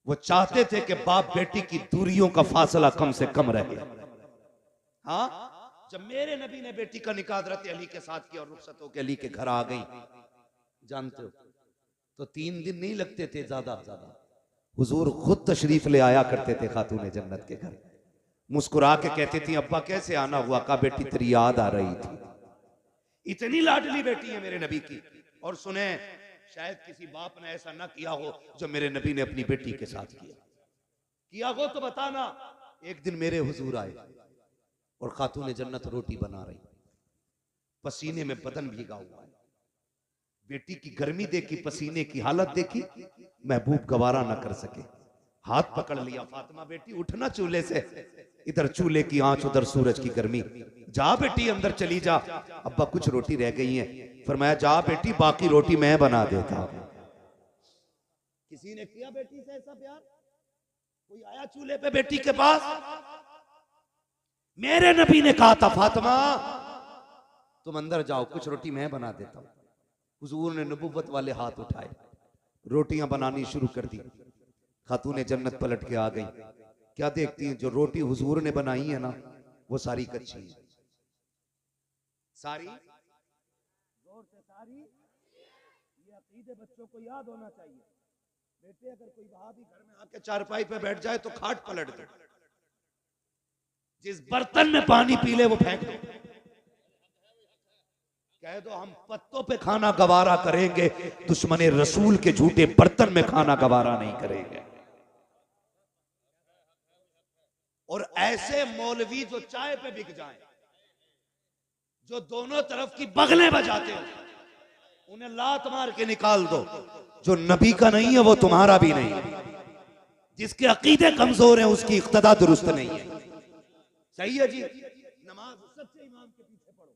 वो चाहते थे कि बाप बेटी की दूरियों का फासला कम से कम रहे। हाँ, जब मेरे नबी ने बेटी का निकाह हजरत अली के साथ किया और रुखसत होकर अली के घर आ गई, जानते हो तो 3 दिन नहीं लगते थे ज्यादा ज्यादा। हुजूर खुद तशरीफ ले आया करते थे खातून जन्नत के घर, मुस्कुरा के कहती थी अब्बा कैसे आना हुआ? का बेटी तेरी याद आ रही थी। इतनी लाडली बेटी है मेरे नबी की। और सुने, शायद किसी बाप ने ऐसा ना किया हो जो मेरे नबी ने अपनी बेटी के साथ किया हो तो बताना। एक दिन मेरे हुजूर आए और खातून जन्नत रोटी बना रही, पसीने में बदन भीगा हुआ है। बेटी की गर्मी देखी, पसीने की हालत देखी, महबूब गवारा न कर सके, हाथ पकड़ लिया, फातिमा बेटी उठना चूल्हे से, इधर चूल्हे की आंच उधर सूरज की गर्मी, जा बेटी अंदर चली जा, अब्बा कुछ रोटी रह गई है। फरमाया जा बेटी बाकी रोटी मैं बना देता। किसी ने किया बेटी से ऐसा प्यार? कोई आया चूल्हे पे बेटी के पास? मेरे नबी ने कहा था फातिमा तुम अंदर जाओ, कुछ रोटी मैं बना देता हूं। हुजूर ने नबुव्वत वाले हाथ उठाए, रोटियां बनानी शुरू कर दी। खातून जन्नत पलट के आ गई। क्या देखती हैं? जो रोटी हुजूर ने बनाई है ना, वो सारी कच्ची है। सारी जोर से सारी। ये अकीदे बच्चों को याद होना चाहिए। बेटे अगर कोई वहाबी घर में आके चारपाई पे बैठ जाए तो खाट पलट दो, जिस बर्तन में पानी पी ले वो फेंक दो, कह दो हम पत्तों पे खाना गवारा करेंगे, दुश्मने रसूल के झूठे बर्तन में खाना गवारा नहीं करेंगे। और ऐसे मौलवी जो चाय पे बिक जाएं, जो दोनों तरफ की बगलें बजाते हो, उन्हें लात मार के निकाल दो। जो नबी का नहीं है वो तुम्हारा भी नहीं है। जिसके अकीदे कमजोर हैं उसकी इक्तदा दुरुस्त नहीं है। सही है जी। नमाज सच्चे इमाम के पीछे पढ़ो।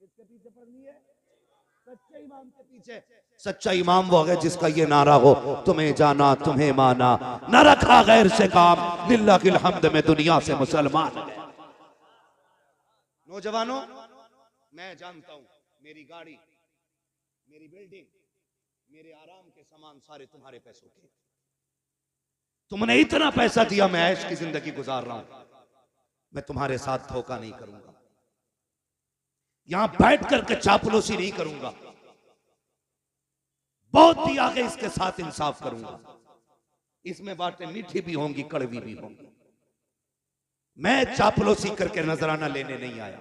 किसके पीछे पढ़नी है? सच्चे इमाम के पीछे। सच्चा इमाम वो है जिसका ये नारा हो, तुम्हें जाना तुम्हें माना, न रखा गैर से काम, लिल्लाहिल हम्द में दुनिया से मुसलमान। नौजवानों, मैं जानता हूं मेरी गाड़ी, मेरी बिल्डिंग, मेरे आराम के सामान सारे तुम्हारे पैसों के। तुमने इतना पैसा दिया, मैं ऐश की जिंदगी गुजार रहा हूं। मैं तुम्हारे साथ धोखा नहीं करूंगा, यहां बैठ करके चापलूसी नहीं करूंगा। बहुत दिया के इसके साथ इंसाफ करूंगा। इसमें बातें मीठी भी होंगी, कड़वी भी होंगी। मैं चापलूसी करके नजराना लेने नहीं आया।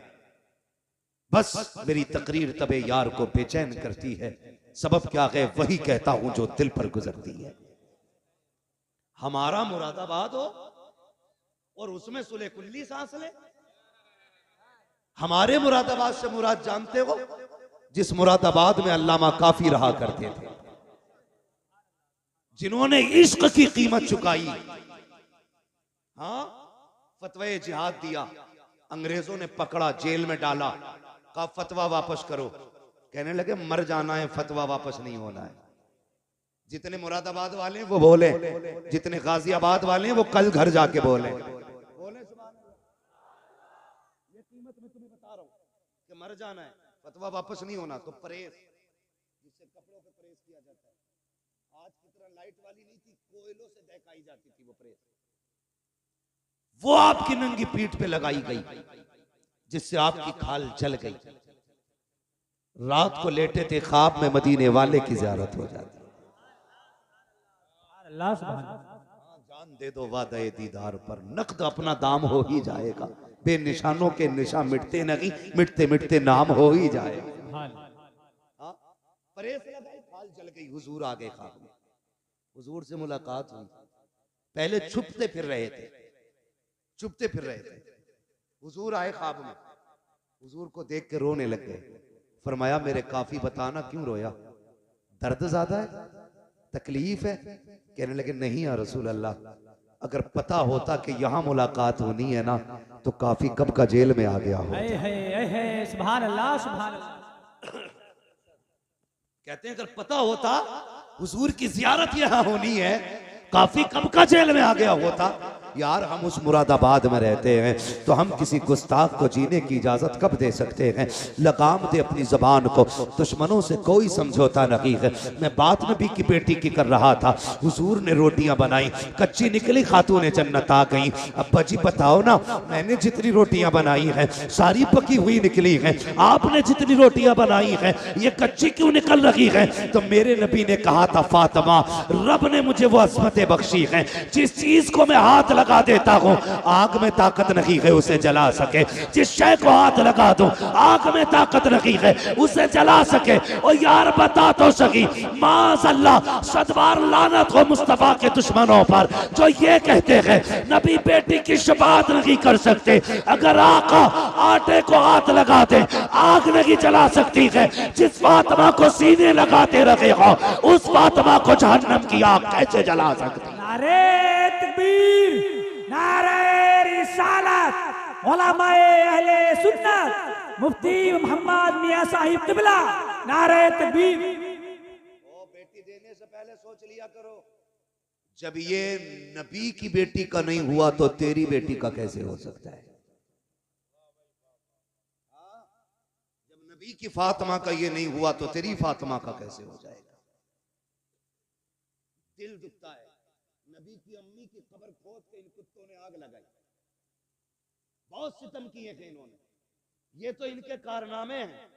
बस मेरी तकरीर तबे यार को बेचैन करती है, सबब क्या है वही कहता हूं जो दिल पर गुजरती है। हमारा मुरादाबाद हो और उसमें सुले कुल्ली सांस ले। हमारे मुरादाबाद से मुराद जानते हो? जिस मुरादाबाद में अल्लामा काफी रहा करते थे, जिन्होंने इश्क की कीमत चुकाई। हाँ, फतवे जिहाद दिया, अंग्रेजों ने पकड़ा, जेल में डाला, कहा फतवा वापस करो। कहने लगे मर जाना है, फतवा वापस नहीं होना है। जितने मुरादाबाद वाले हैं वो बोले, जितने गाजियाबाद वाले हैं वो कल घर जाके बोले। ये कीमत मैं तुम्हें बता रहा हूं कि मर जाना है, फतवा वापस नहीं होना। तो परेस, जिससे कपड़ों पे परेस किया जाता है, आज की तरह लाइट वाली नहीं थी, कोयलों से दहकाई जाती थी वो प्रेस। वो आपकी नंगी पीठ पे लगाई गई, जिससे आपकी खाल जल गई। रात को लेटे थे, ख्वाब में मदीने वाले की ज़ियारत हो जाती। अल्लाह सुभान। जान दे दो वादे दीदार पर, नक़द अपना दाम हो ही जाएगा। बेनिशानों के निशान मिटते नहीं, मिटते मिटते नाम हो ही जाएगा। परेस लगाई, खाल जल गई, हुजूर आ गए ख्वाब में। हुजूर से मुलाकात हुई। पहले छुपते फिर रहे थे, छुपते फिर रहे थे। हुजूर आए ख्वाब में, हुजूर को देख के रोने लग गए। फरमाया मेरे काफी बताना क्यों रोया, दर्द ज्यादा है, तकलीफ है? कहने लगे नहीं या रसूल अल्लाह, अगर पता होता कि यहाँ मुलाकात होनी है ना तो काफी कब का जेल में आ गया हो। सुभान अल्लाह, सुभान अल्लाह। कहते हैं अगर पता होता हुजूर की जियारत यहाँ होनी है, काफी कब का जेल में आ गया होता। यार हम उस मुरादाबाद में रहते हैं तो हम किसी गुस्ताख को जीने की इजाजत कब दे सकते हैं? लगाम दे अपनी जबान को, दुश्मनों से कोई समझौता नहीं है। मैं बात नबी की बेटी की कर रहा था, हुजूर ने रोटियां बनाई, कच्ची निकली, खातून जन्नत आ गई। अब्बा जी बताओ ना, मैंने जितनी रोटियां बनाई हैं सारी पकी हुई निकली हैं, आपने जितनी रोटियां बनाई हैं ये कच्ची क्यों निकल रही है? तो मेरे नबी ने कहा था फातिमा, रब ने मुझे वो अज़मतें बख्शी हैं, जिस चीज को मैं हाथ लगा देता हूं आग में ताकत नहीं है उसे जला सके। जिस शय को हाथ लगा दूं आग में ताकत नहीं है उसे जला सके। और यार बता तो सकी, माज़अल्लाह सदबार लानत हो मुस्तफा के दुश्मनों पर जो ये कहते हैं नबी बेटी की शफाअत नहीं कर सकते। अगर आका आटे को हाथ लगा दे आग नहीं जला सकती है, जिस फातिमा को सीने लगाते रहे हो उस फातिमा को जहन्नम की आग कैसे जला सकती? नारे तकबीर, नारे रिसालत, उलमाए अहले सुन्नत, मुफ्ती मोहम्मद मियां साहिब किबला, नारे तकबीर। ओ बेटी देने से पहले सोच लिया करो, जब ये नबी की बेटी का नहीं हुआ तो तेरी बेटी का कैसे हो सकता है? जब नबी की फातिमा का ये नहीं हुआ तो तेरी फातिमा का कैसे हो जाएगा? दिल दुखता है। नबी की अम्मी की कब्र खोद के इन कुत्तों ने आग लगाई। बहुत सितम किए थे इन्होंने, ये तो इनके कारनामे हैं।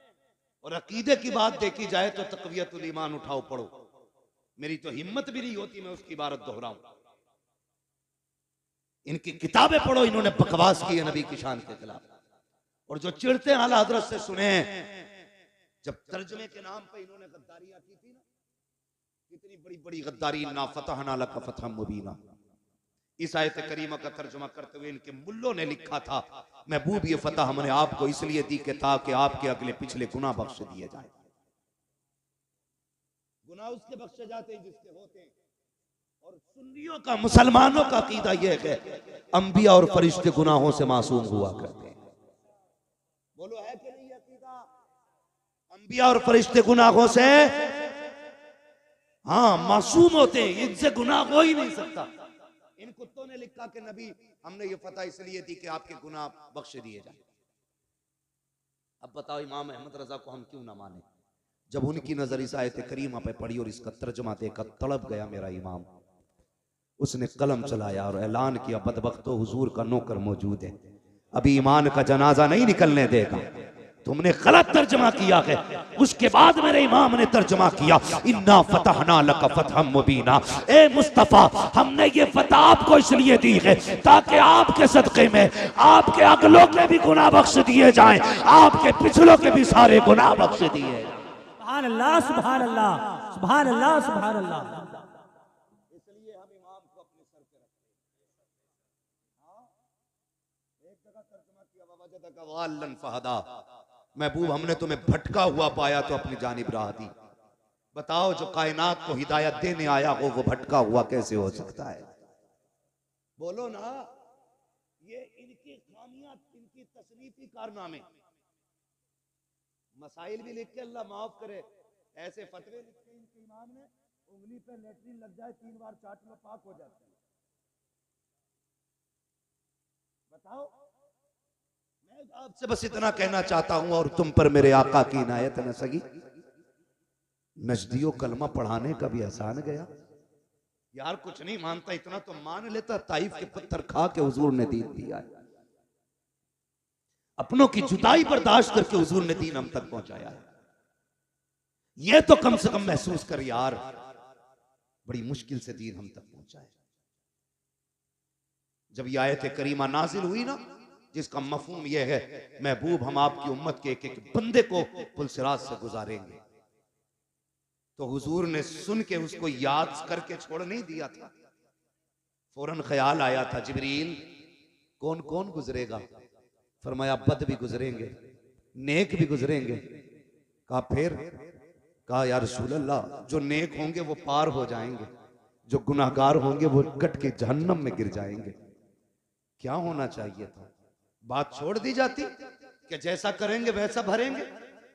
और अकीदे की बात देखी जाए तो तक़वियतुल ईमान उठाओ पढ़ो, मेरी तो हिम्मत भी नहीं होती मैं उसकी इबारत दोहराऊं। इनकी किताबें पढ़ो, इन्होंने बकवास की है नबी की शान के खिलाफ। और जो चिढ़ते हैं आला हजरत से सुने, जब तर्जमे के नाम पे इन्होंने गद्दारियां की थी ना, कितनी बड़ी बड़ी गद्दारी, ना फतहना लका फतहम मुबीना, इस आयत करीमा का तर्जुमा करते हुए इनके मुल्लों ने लिखा था, महबूब ये फतह हमने आपको इसलिए दी कि ताकि आपके अगले पिछले गुनाह बख्श दिए जाए। गुनाह उसके बख्शे जाते हैं जिसके होते हैं। और सुन्नियों का, मुसलमानों का अकीदा यह है अंबिया और फरिश्ते गुनाहों से मासूम हुआ करते हैं। बोलो है कि नहीं अकीदा? अंबिया और फरिश्ते गुनाहों से हाँ मासूम होते हैं, इनसे गुनाह हो ही नहीं सकता। इन कुत्तों ने लिखा कि नबी हमने ये फतह इसलिए दी कि आपके गुनाह बख्श दिए जाए। अब बताओ इमाम अहमद रजा को हम क्यों ना माने? जब उनकी नजर इस आयत करीमा पे पड़ी और इसका तर्जुमा देखकर तड़प गया मेरा इमाम, उसने कलम चलाया और ऐलान किया, बदबख्तो हुजूर का नौकर मौजूद है, अभी ईमान का जनाजा नहीं निकलने देगा, तुमने गलत तर्जुमा किया है। उसके बाद मेरे इमाम ने तर्जुमा किया, इन्ना फतहना लका फतहम मुबीना, ए मुस्तफा हमने ये फतह आपको इसलिए दी है ताकि आपके सदक़े में आपके अगलों के भी गुनाह बख्श दिए जाएं, आपके पिछलों के भी सारे गुनाह बख्श दिए जाएं। सुभान अल्लाह, सुभान अल्लाह, सुभान अल्लाह, सुभान अल्लाह। इसलिए हम इमाम को अपने सर पे रखते हैं। एक जगह तर्जुमा किया, ववजदका वाल्लन फहदा, महबूब हमने तुम्हें भटका हुआ पाया तो अपनी जानिब राह दी। बताओ जो कायनात को हिदायत देने आया हो वो भटका हुआ कैसे हो सकता है? बोलो ना। ये इनकी खामियां, इनकी तसनीफी कारनामे, मसाइल भी लिख के अल्लाह माफ करे, ऐसे फतवे लिखे इनके इमाम ने, उंगली पे लेटरिन लग जाए 3 बार चाट लो पाक हो जाता है। बताओ। मैं आपसे बस इतना कहना चाहता हूं और तुम पर मेरे आका की इनायत न सगी, नजदियो कलमा पढ़ाने का भी एहसान गया। यार कुछ नहीं मानता इतना तो मान लेता, ताइफ के पत्थर खा के हुजूर ने दीन दिया है, अपनों की जुदाई बर्दाश्त करके हुजूर ने दीन हम तक पहुंचाया है। यह तो कम से कम महसूस कर यार, बड़ी मुश्किल से दीन हम तक पहुंचा है। जब यह आयत करीमा नाजिल हुई ना, जिसका मफहूम यह है महबूब हम आपकी उम्मत के एक एक बंदे को पुलसिरात से गुजारेंगे, तो हुजूर ने सुन के उसको याद करके छोड़ नहीं दिया था। फौरन ख्याल आया था, जिब्रील कौन कौन गुजरेगा? फरमाया बद भी गुजरेंगे, नेक भी गुजरेंगे। कहा फिर? कहा या रसूल अल्लाह जो नेक होंगे वो पार हो जाएंगे, जो गुनाहगार होंगे वो कट के जहन्नम में गिर जाएंगे। क्या होना चाहिए था? बात छोड़ दी जाती कि जैसा करेंगे वैसा भरेंगे,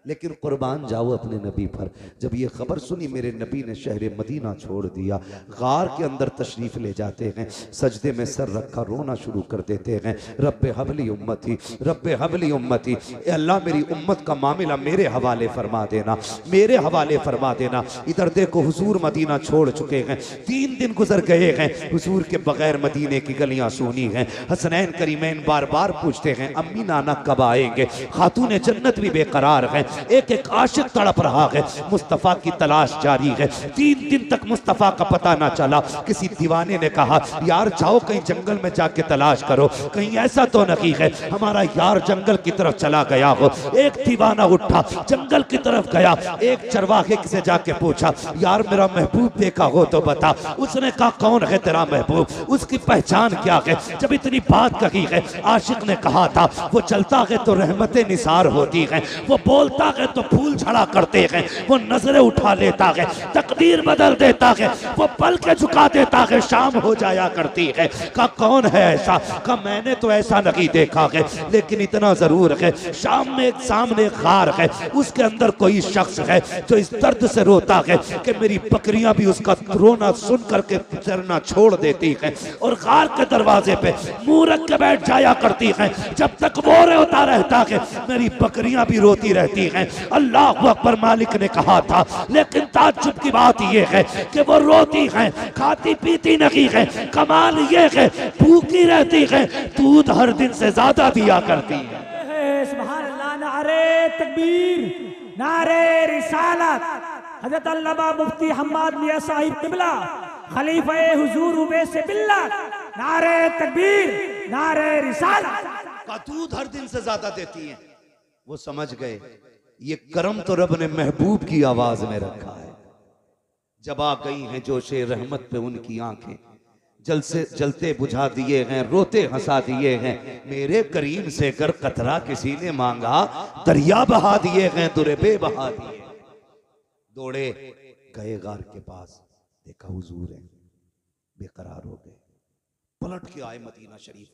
लेकिन कुर्बान जाओ अपने नबी पर। जब ये खबर सुनी मेरे नबी ने शहर मदीना छोड़ दिया, गार के अंदर तशरीफ ले जाते हैं, सजदे में सर रखा रोना शुरू कर देते हैं, रब्बे हबली उम्मती, रब्बे हबली उम्मती, अल्लाह मेरी उम्मत का मामला मेरे हवाले फरमा देना, मेरे हवाले फरमा देना। इधर देखो हुजूर मदीना छोड़ चुके हैं, 3 दिन गुजर गए हैं, हुजूर के बगैर मदीने की गलियां सूनी हैं। हसनैन करीमैन बार बार पूछते हैं अम्मी नाना कब आएंगे? खातून जन्नत भी बेकरार है, एक एक आशिक तड़प रहा है, मुस्तफा की तलाश जारी है। 3 दिन तक मुस्तफा का पता ना चला। किसी दीवाने ने कहा यार जाओ कहीं जंगल में जाके तलाश करो, कहीं ऐसा तो नहीं है हमारा यार जंगल की तरफ चला गया हो। एक दीवाना उठा जंगल की तरफ गया, एक चरवाहे से जाके पूछा यार मेरा महबूब देखा हो तो बता। उसने कहा कौन है तेरा महबूब, उसकी पहचान क्या है? जब इतनी बात कही है, आशिक ने कहा था वो चलता है तो रहमतें निसार होती हैं, वो बोलता है तो फूल झड़ा करते हैं, वो नजरें उठा लेता है तकदीर बदल देता है, वो पल के झुका देता है शाम हो जाया करती है। का कौन है ऐसा? का मैंने तो ऐसा नहीं देखा है, लेकिन इतना जरूर है शाम में एक सामने गार है, उसके अंदर कोई शख्स है जो इस दर्द से रोता है कि मेरी बकरियां भी उसका रोना सुन करके चरना छोड़ देती हैं और गार के दरवाजे पे मुंह रख के बैठ जाया करती हैं। जब तक वो रोता रहता है मेरी बकरियां भी रोती रहती हैं। अल्लाह अकबर मालिक ने कहा था, लेकिन ताज्जुब की बात यह है कि वो रोती हैं, खाती पीती नहीं है। कमाल ये है भूखी रहती है, दूध हर दिन से ज्यादा दिया करती है। सुभान अल्लाह। नारे तकबीर, नारे रिसालत। हजरत अल्लामा मुफ्ती हम्माद मियां साहिब किबला खलीफा हुजूर उवैस बिल्ला, नारे तकबीर, नारे रिसालत। का दूध हर दिन से ज्यादा देती हैं। वो समझ गए ये करम तो रब ने महबूब की आवाज में रखा है। जब आ गई हैं जोशे रहमत पे उनकी आंखें, जल से जलते बुझा दिए हैं, रोते हंसा दिए हैं। मेरे करीम से कर कतरा किसी ने मांगा, दरिया बहा दिए हैं, दुरबे बहा दिए। दौड़े गए गार के पास, देखा हुजूर है, बेकरार हो गए। पलट के आए मदीना शरीफ,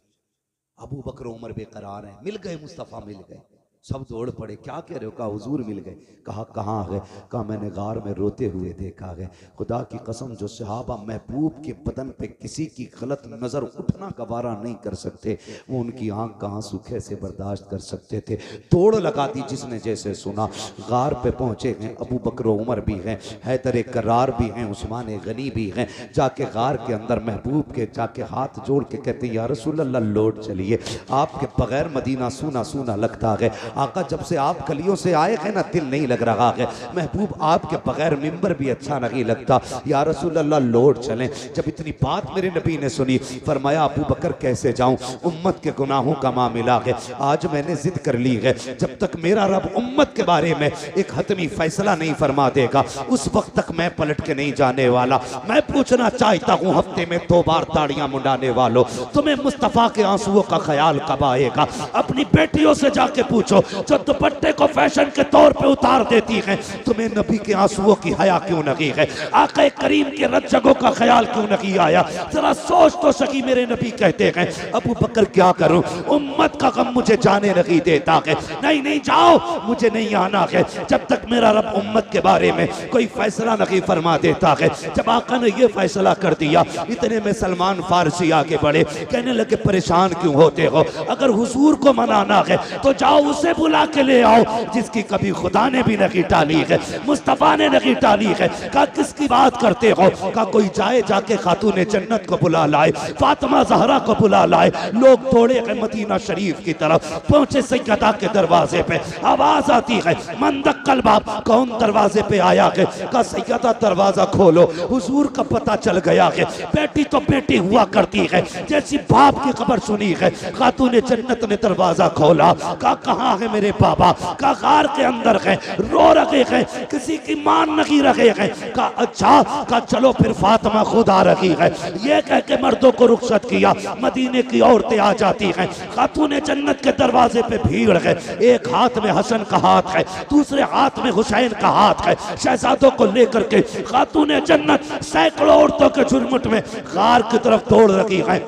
अबू बकर उमर बेकरार हैं, मिल गए, मुस्तफ़ा मिल गए। सब दौड़ पड़े, क्या कह रहे हो? कहा हुजूर मिल गए। कहा कहाँ गए? कहा मैंने गार में रोते हुए देखा गए। खुदा की कसम, जो सहाबा महबूब के बदन पे किसी की गलत नजर उठना गवारा नहीं कर सकते, वो उनकी आंख का आंसू कैसे बर्दाश्त कर सकते थे। तोड़ लगा दी जिसने जैसे सुना। गार पे पहुंचे हैं, अबू बकर उमर भी हैं, हैदर करार भी हैं, उस्मान गनी भी हैं। जाके गार के अंदर महबूब के जाके हाथ जोड़ के कहते या रसूल अल्लाह लौट चलिए, आपके बगैर मदीना सूना सूना लगता है। आका जब से आप कलियों से आए हैं ना, दिल नहीं लग रहा है। महबूब आपके बगैर मिंबर भी अच्छा नहीं लगता, या रसूल अल्लाह लौट चलें। जब इतनी बात मेरे नबी ने सुनी, फरमाया अबू बकर कैसे जाऊं, उम्मत के गुनाहों का मामला है। आज मैंने जिद कर ली है, जब तक मेरा रब उम्मत के बारे में एक हतमी फैसला नहीं फरमा देगा, उस वक्त तक मैं पलट के नहीं जाने वाला। मैं पूछना चाहता हूँ, हफ्ते में 2 बार ताड़ियां मुंडाने वालों, तुम्हें मुस्तफा के आंसुओं का ख्याल कब आएगा? अपनी बेटियों से जाके पूछो, जो दुपट्टे को फैशन के तौर पे उतार देती हैं, तुम्हें नबी के आंसुओं की हया क्यों नहीं है? आका करीम के रज्जगों का ख्याल क्यों नहीं आया? जरा सोच तो सकी। मेरे नबी कहते हैं, अबू बकर क्या करूं, उम्मत का गम मुझे जाने नहीं देता है। नहीं नहीं जाओ, मुझे नहीं आना है जब तक मेरा रब उम्मत के बारे में कोई फैसला नहीं फरमा देता है। जब आका ने यह फैसला कर दिया, इतने में सलमान फारसी आगे बढ़े, कहने लगे परेशान क्यों होते हो? अगर हुजूर को मनाना है तो जाओ उसे बुला के ले आओ जिसकी कभी खुदा ने भी नहीं टाली है, मुस्तफा ने नहीं टाली है। कहा किसकी बात करते हो? कहा कोई जाए जाके खातून जन्नत को बुला लाए, फातिमा ज़हरा को बुला लाए। लोग दौड़े गए मदीना शरीफ की तरफ, पहुंचे सैयदा के दरवाजे पे। आवाज आती है, मन दक्कल बाप, कौन दरवाजे पे आया है? कहा सैयदा दरवाजा खोलो। हुजूर का पता चल गया है, बेटी तो बेटी हुआ करती है, जैसी बाप की खबर सुनी है। खातून जन्नत ने दरवाजा खोला। कहा कहाँ है मेरे बाबा? का गार के अंदर है, रो रहे हैं, किसी की मान नहीं रहे हैं। का अच्छा, का चलो फिर फातिमा खुद आ रही है। ये कह के मर्दों को रुखसत किया, मदीने की औरतें आ जाती हैं। खातून जन्नत के दरवाजे पे भीड़ है, एक हाथ में हसन का हाथ है, दूसरे हाथ में हुसैन का हाथ है। शहजादों को लेकर के खातून जन्नत सैकड़ों औरतों के झुरमुट में गार की तरफ दौड़ रही है।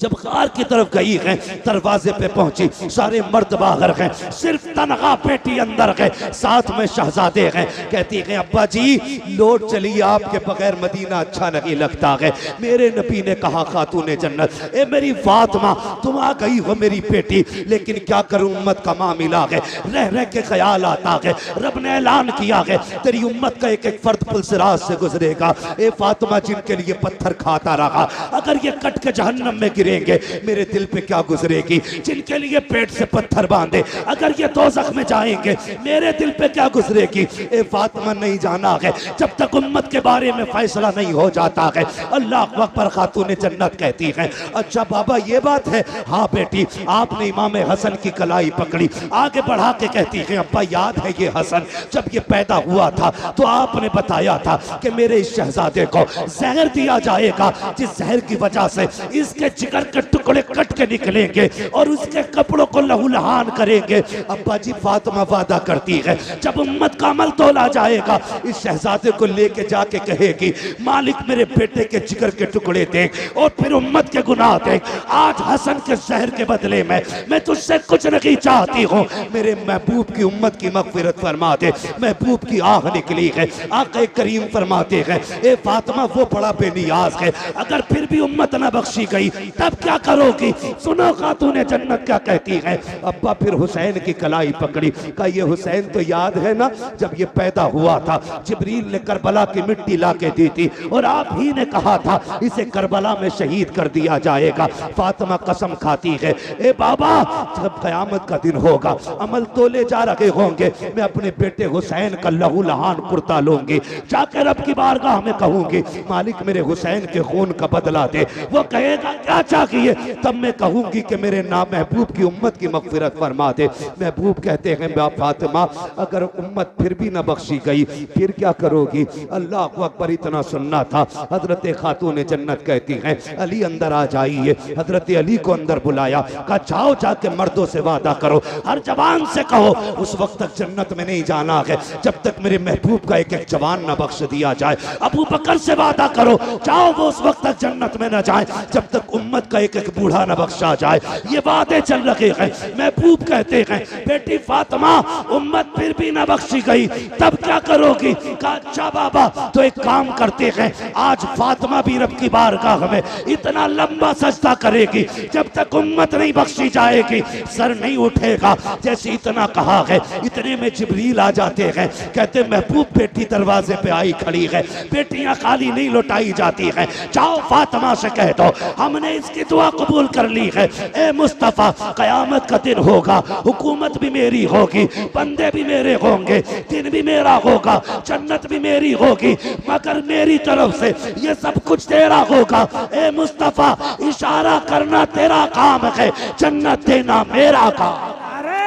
जब गार की तरफ गई है, दरवाजे पे पहुंची, सारे मर्द बाहर हैं, सिर्फ तनहा बेटी अंदर है, साथ में शहजादे हैं। कहती है अब्बा जी लौट चलिए, आपके बगैर मदीना अच्छा नहीं लगता है। मेरे नबी ने कहा खातून जन्नत, ए मेरी फातिमा तुम आ गई हो मेरी बेटी, लेकिन क्या करूं उम्मत का मामला है, रह रह के ख्याल आता है। रब ने ऐलान किया है तेरी उम्मत का एक एक फर्द पुलसिराज से गुजरेगा। ए फातिमा जिनके लिए पत्थर खाता रहा, अगर ये कट के जहन्नम में मेरे दिल पे क्या गुजरेगी? जिनके लिए पेट से पत्थर बांधे, अगर ये दोज़ख में जाएंगे, मेरे दिल पे क्या गुजरेगी? ए फातिमा नहीं जाना है जब तक उम्मत के बारे में फैसला नहीं हो जाता है। अल्लाह अकबर। खातून जन्नत कहती है अच्छा बाबा ये बात है? हाँ बेटी। आपने इमाम हसन की कलाई पकड़ी, आगे बढ़ा के कहती है अब्बा याद है ये हसन जब ये पैदा हुआ था तो आपने बताया था कि मेरे इस शहजादे को जहर दिया जाएगा, जिस जहर की वजह से इसके जिगर के टुकड़े कट के निकलेंगे और उसके कपड़ों को लहूलुहान करेंगे। अब्बा जी फातिमा वादा करती है जब उम्मत का अमल तोला जाएगा, इस शहजादे को लेके जाके कहेगी मालिक मेरे बेटे के जिगर के टुकड़े देख और फिर उम्मत के गुनाह देख। आज हसन के जहर के बदले में मैं तुझसे कुछ नहीं चाहती हूँ, मेरे महबूब की उम्मत की मगफिरत फरमा दे। महबूब की आह निकली है, आक़ा करीम फरमाते हैं ए फातिमा वो बड़ा बेनियाज है, अगर फिर भी उम्मत न बख्शी गई तब तब क्या करोगी? सुनो खातूने जन्नत क्या कहती है। अब्बा फिर हुसैन की कलाई पकड़ी, कहा ये हुसैन तो याद है ना, जब ये पैदा हुआ था जिब्रील ने करबला की मिट्टी ला के दी थी और आप ही ने कहा था इसे करबला में शहीद कर दिया जाएगा। फातिमा कसम खाती है, ए बाबा जब कयामत का दिन होगा, अमल तोले जा रहे होंगे, मैं अपने बेटे हुसैन का लहू लहान कुर्ता लूंगी, जाकर रब की बारगाह में कहूंगी मालिक मेरे हुसैन के खून का बदला दे। वो कहेगा क्या चाहिए? तब मैं कहूंगी कि मेरे नाम महबूब की उम्मत की मगफिरत फरमा दे। महबूब कहते हैं फातिमा अगर उम्मत फिर भी न बख्शी गई फिर क्या करोगी? अल्लाह को अकबर इतना सुनना था। हजरत खातून जन्नत कहती हैं अली अंदर आ जाइए। हजरत अली को अंदर बुलाया, कहा जाओ जाके मर्दों से वादा करो, हर जवान से कहो उस वक्त तक जन्नत में नहीं जाना है जब तक मेरे महबूब का एक एक जवान न बख्श दिया जाए। अबू बकर से वादा करो, जाओ वो उस वक्त तक जन्नत में न जाए जब तक उम्मत का एक एक बूढ़ा न बख्शा जाए। ये वादे चल रहे हैं। महबूब कहते हैं बेटी फातिमा उम्मत फिर भी न बख्शी गई तब क्या करोगी? कहा अच्छा बाबा तो एक काम करते हैं, आज फातिमा भी रब की बारगाह में इतना लंबा सजदा करेगी जब तक उम्मत नहीं बख्शी जाएगी सर नहीं उठेगा। जैसे इतना कहा है इतने में जिब्रील आ जाते हैं, कहते महबूब बेटी दरवाजे पे आई खड़ी है, बेटियां खाली नहीं लौटाई जाती हैं, जाओ फातिमा से कह दो हमने इसकी दुआ कबूल कर ली है। ए मुस्तफा कयामत का दिन होगा, हुकूमत भी मेरी होगी, बंदे भी मेरे होंगे, दिन भी मेरा होगा, जन्नत भी मेरी होगी, मगर मेरी तरफ से ये सब कुछ तेरा होगा। ए मुस्तफा इशारा करना तेरा काम है, जन्नत देना मेरा काम। नारे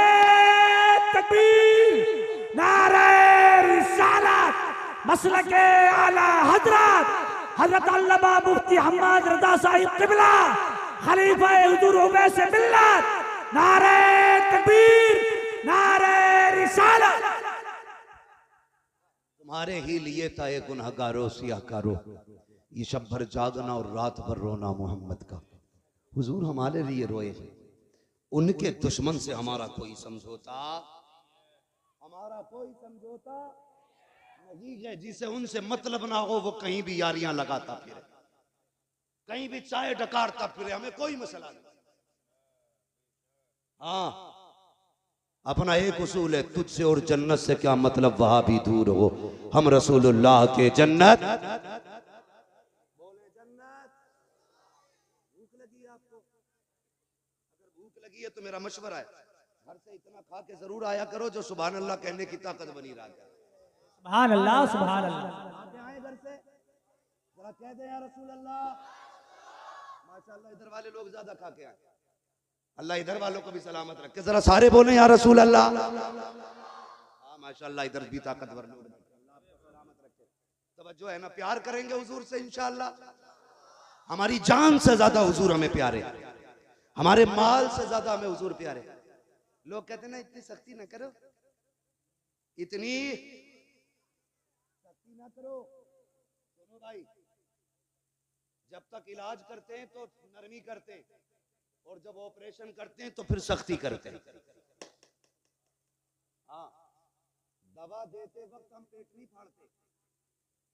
तकबीर, नारे रिसालत, मसलके आला हजरत हजरत अल्लामा मुफ्ती हम्माद रजा साहिब किबला खलीफा हुजूर उवैस मिल्लत, नारे तकबीर, नारे रिसालत। तुम्हारे ही लिए था ये गुनहगारो सियाकारो, ये शब भर जागना और रात भर रोना मोहम्मद का। हुजूर हमारे लिए रोए हैं, उनके दुश्मन से हमारा कोई समझौता नहीं है। जिसे उनसे मतलब ना हो वो कहीं भी यारियां लगाता फिरे, कहीं भी चाय डकारता फिरे, हमें कोई मसला नहीं। हाँ अपना एक उसूल है, तुझसे और जन्नत से क्या मतलब वहां भी दूर हो, हम रसूलुल्लाह के जन्नत। बोले जन्नत। भूख लगी है आपको? अगर भूख लगी है तो मेरा मशवरा है घर से इतना खा के जरूर आया करो जो सुभान अल्लाह कहने की ताकत बनी रहा है। सुभान अल्लाह, सुभान अल्लाह। आए घर से जरा कह दे या रसूल अल्लाह। माशाअल्लाह इधर वाले लोग ज्यादा खा के आए, अल्लाह इधर वालों को भी सलामत रखे। जरा सारे बोले या रसूल अल्लाह। हाँ माशाअल्लाह इधर भी ताकतवर लोग, सलामत रखे। तवज्जो है ना, प्यार करेंगे हुजूर से इंशाअल्लाह। हमारी जान से ज्यादा हुजूर हमें प्यारे, हमारे माल से ज्यादा हमें हुजूर प्यारे। लोग कहते ना इतनी सख्ती ना करो, इतनी सख्ती ना करो। सुनो भाई, जब तक इलाज करते हैं तो नरमी करते हैं, और जब ऑपरेशन करते हैं तो फिर सख्ती करते हैं। हाँ, दवा देते वक्त हम पेट नहीं फाड़ते,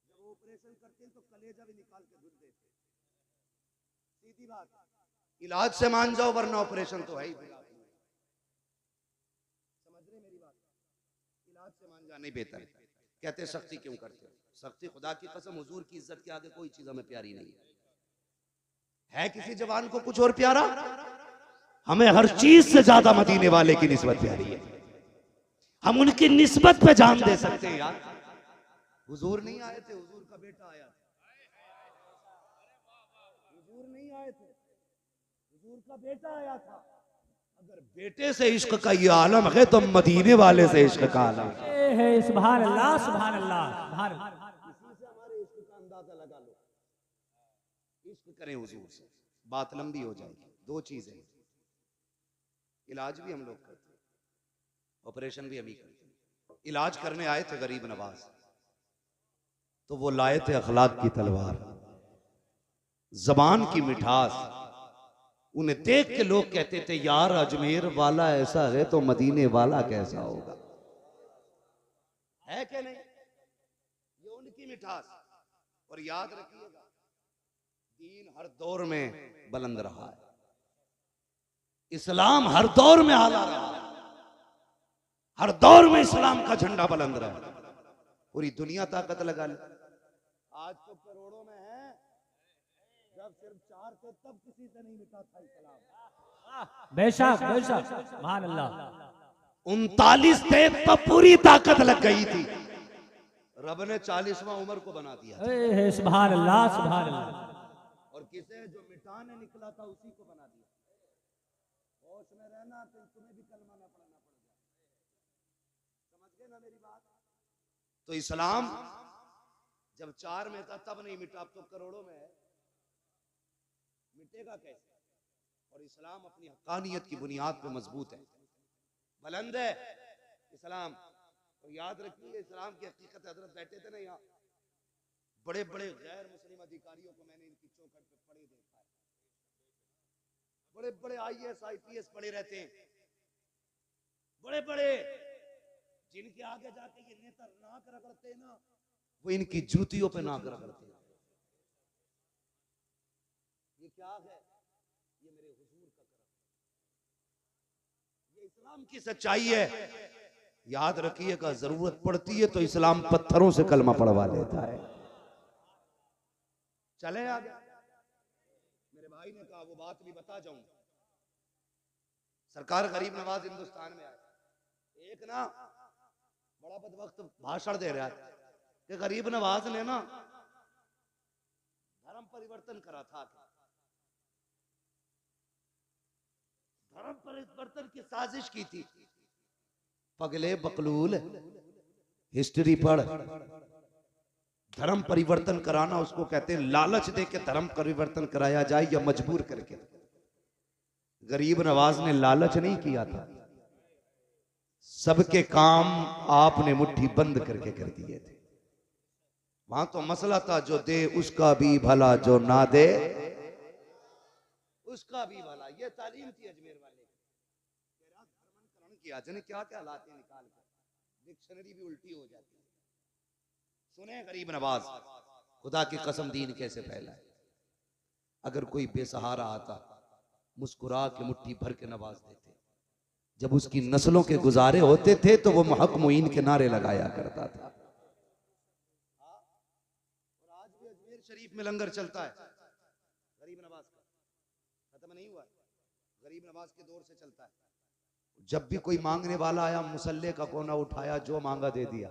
जब ऑपरेशन करते हैं तो कलेजा भी निकाल के धुल देते। सीधी बात, इलाज से मान जाओ वरना ऑपरेशन तो है ही। समझ रहे मेरी बात? इलाज से मान जाना ही बेहतर है। कहते सख्ती क्यों करते हो? सख्ती खुदा की कसम हुजूर की इज्जत के आगे कोई चीज हमें प्यारी नहीं है। किसी जवान को कुछ और प्यारा? हमें हर चीज से ज्यादा मदीने वाले की निस्बत प्यारी है। हम उनकी निस्बत पे जान दे सकते हैं यार। हुजूर नहीं आए थे, हुजूर का बेटा आया था। हुजूर नहीं आए थे, हुजूर का बेटा आया था। अगर बेटे से इश्क का ये आलम है तो मदीने वाले से इश्क का आलम है। सुभान अल्लाह, सुभान अल्लाह, सुभान अल्लाह। इसी से हमारे इश्क का अंदाजा लगा लो। इश्क करें हुजूर से, बात लंबी हो जाएगी। दो चीजें, इलाज भी हम लोग करते हैं, ऑपरेशन भी हम ही करते हैं। इलाज करने आए थे गरीब नवाज, तो वो लाए थे अखलाक की तलवार, जबान की मिठास। उन्हें देख के लोग कहते थे यार अजमेर वाला ऐसा है तो मदीने वाला कैसा होगा। है क्या नहीं? ये उनकी मिठास। और याद रखिएगा, दीन हर दौर में बुलंद रहा है, इस्लाम हर दौर में आला रहा है, हर दौर में इस्लाम का झंडा बुलंद रहा है। पूरी दुनिया ताकत लगा ले, आज तो करोड़ों में है, जब सिर्फ 4 थे तब किसी से नहीं मिटा था इस्लाम। बेशक बेशक, सुभान अल्लाह। 39 थे तब पूरी ताकत लग गई थी, रब ने 40वां उम्र को बना दिया। सुभान अल्लाह सुभान अल्लाह। और किसे जो मिटाने निकला था उसी को बना दिया। होश में रहना तो तुम्हें भी कलमा ना पढ़ना पड़ जाए, समझ गए ना मेरी बात। तो इस्लाम जब 4 में था तब नहीं मिटा, अब तो करोड़ों में है, मिटेगा कैसे। और इस्लाम अपनी हक्कानियत की बुनियाद पे मजबूत है, बुलंद है इस्लाम। और याद रखिए इस्लाम की हकीकत, हजरत बैठे थे ना यहाँ, बड़े बड़े गैर मुस्लिम अधिकारियों को मैंने इनकी चौखट पे पड़े देखा है, बड़े बड़े IAS IPS पड़े रहते हैं, बड़े बड़े, जिनके आगे जाके ये नेता नाक रगड़ते हैं ना, वो इनकी जूतियों पे नाक रगड़ते हैं। ये क्या है, ये मेरे हुजूर का करम, ये इस्लाम की सच्चाई है। याद रखिएगा, जरूरत पड़ती है तो इस्लाम पत्थरों से कलमा पढ़वा लेता है। चले आगे, मेरे भाई ने कहा वो बात भी बता जाऊं। सरकार गरीब नवाज हिंदुस्तान में आए, एक ना बड़ा बदबख्त भाषण दे रहा है कि गरीब नवाज ने ना धर्म परिवर्तन करा था, धर्म परिवर्तन की साजिश की थी। पगले बकलूल, हिस्ट्री पढ़। धर्म परिवर्तन कराना उसको कहते हैं लालच दे के धर्म परिवर्तन कराया जाए या मजबूर करके। गरीब नवाज ने लालच नहीं किया था, सबके काम आपने मुट्ठी बंद करके कर दिए थे। वहां तो मसला था जो दे उसका भी भला, जो ना दे उसका भी भला। ये तालीम थी अजमेर वाले किया, जाने क्या क्या लाते निकाल कर, डिक्शनरी भी उल्टी हो जाती है। सुने गरीब नवाज, खुदा की कसम दीन कैसे फैला है। अगर कोई बेसहारा आता, मुस्कुरा के मुट्ठी भर के नवाज देते। जब उसकी नस्लों के गुजारे होते थे तो वो हक मुईन के नारे लगाया करता था। और आज भी अजमेर शरीफ में लंगर चलता है गरीब नवाज का, खत्म नहीं हुआ, गरीब नवाज के दौर से चलता है। जब भी कोई मांगने वाला आया, मुसल्ले का कोना उठाया, जो मांगा दे दिया।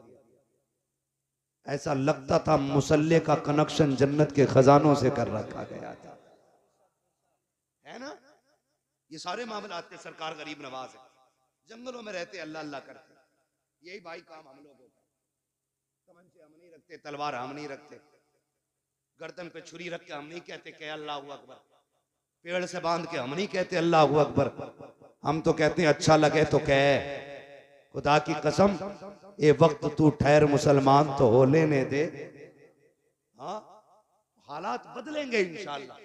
ऐसा लगता था मुसल्ले का कनेक्शन जन्नत के खजानों से कर रखा गया था, है ना। ये सारे मामलात थे। सरकार गरीब नवाज है, जंगलों में रहते, अल्लाह अल्लाह करते। यही भाई काम हम लोगों का। तमंचे हम नहीं रखते, तलवार हम नहीं रखते, गर्दन पे छुरी रख के हम नहीं कहते कि अल्लाहू अकबर, पेड़ से बांध के हम नहीं कहते अल्लाहू अकबर। हम तो कहते हैं अच्छा लगे तो कह, खुदा की कसम ये वक्त तू ठहर मुसलमान तो हो लेने दे। हाँ, हालात बदलेंगे इंशाअल्लाह,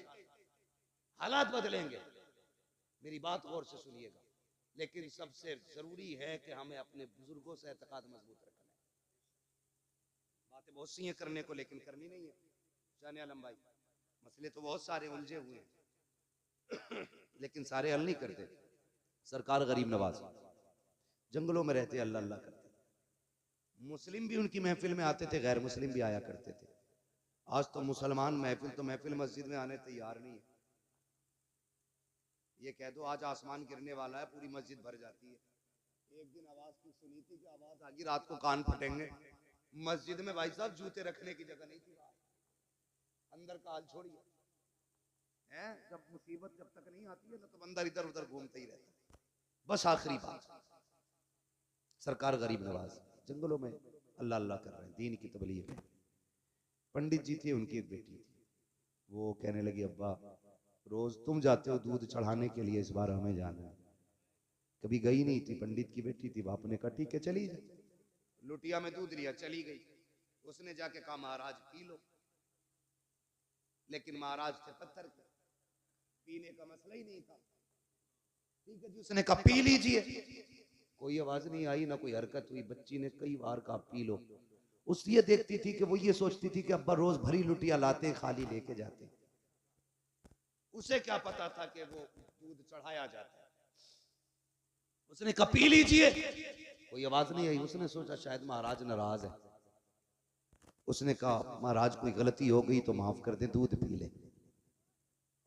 हालात बदलेंगे। मेरी बात गौर से सुनिएगा। लेकिन सबसे जरूरी है कि हमें अपने बुजुर्गों से एतकाद मजबूत रखना है। बातें बहुत सी हैं करने को, लेकिन करनी नहीं है। जाने आलम भाई, मसले तो बहुत सारे उलझे हुए हैं लेकिन सारे हल नहीं करते। सरकार गरीब नवाज जंगलों में रहते, अल्लाह अल्लाह करते। मुस्लिम भी उनकी महफिल में आते थे, गैर मुस्लिम भी आया करते थे। आज तो मुसलमान महफिल मस्जिद में आने तैयार नहीं है। ये कह दो आज आसमान गिरने वाला है, पूरी मस्जिद भर जाती है। एक दिन आवाज की सुनी थी कि आवाज आ गई, रात को कान फटेंगे। मस्जिद में भाई साहब जूते रखने की जगह नहीं थी, अंदर का हाल छोड़िए। जब मुसीबत जब तक नहीं आती है ना, तो बंदा इधर उधर घूमते ही रहता है। बस आखिरी बात, सरकार गरीब नवाज जंगलों में अल्लाह अल्लाह कर रहे हैं, दीन की तबलीग है। पंडित जी थे, उनकी एक बेटी थी, वो कहने लगी अब्बा रोज तुम जाते हो दूध चढ़ाने के लिए, इस बार हमें जाना है। कभी गई नहीं थी, पंडित की बेटी थी। बाप ने कहा ठीक है चली जा। लुटिया में दूध लिया, चली गई। उसने जाके कहा महाराज पी लो, लेकिन महाराज थे पत्थर के, पीने का मसला ही नहीं था। ठीक है जी, उसने कहा पी लीजिए। कोई आवाज नहीं आई, ना कोई हरकत हुई। बच्ची ने कई बार कहा पी लो। उस ये देखती थी कि वो ये सोचती थी कि अब्बा रोज भरी लुटिया लाते, खाली लेके जाते। उसे क्या पता था कि वो दूध चढ़ाया जाता है। उसने कहा पी लीजिए, कोई आवाज नहीं आई। उसने सोचा शायद महाराज नाराज है। उसने कहा महाराज कोई गलती हो गई तो माफ कर दे, दूध पी ले।